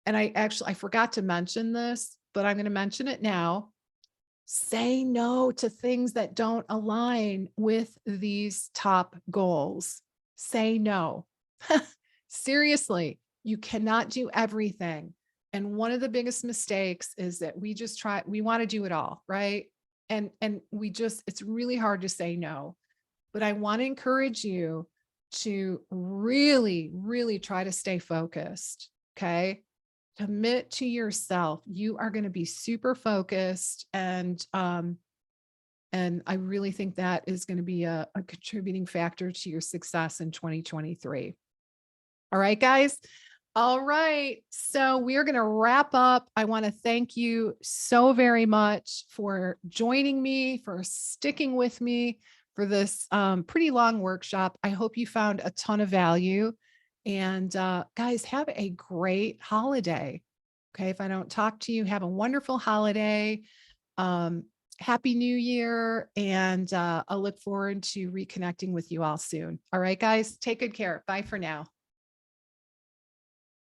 and I forgot to mention this, but I'm going to mention it now. Say no to things that don't align with these top goals. Say no. Seriously, you cannot do everything. And one of the biggest mistakes is that we want to do it all, right? And it's really hard to say no. But I want to encourage you to really, really try to stay focused. Okay. Commit to yourself. You are going to be super focused, and I really think that is going to be a contributing factor to your success in 2023. All right, guys. All right. So we are going to wrap up. I want to thank you so very much for joining me, for sticking with me for this pretty long workshop. I hope you found a ton of value. And guys, have a great holiday. Okay. If I don't talk to you, have a wonderful holiday. Happy New Year. And I'll look forward to reconnecting with you all soon. All right, guys, take good care. Bye for now.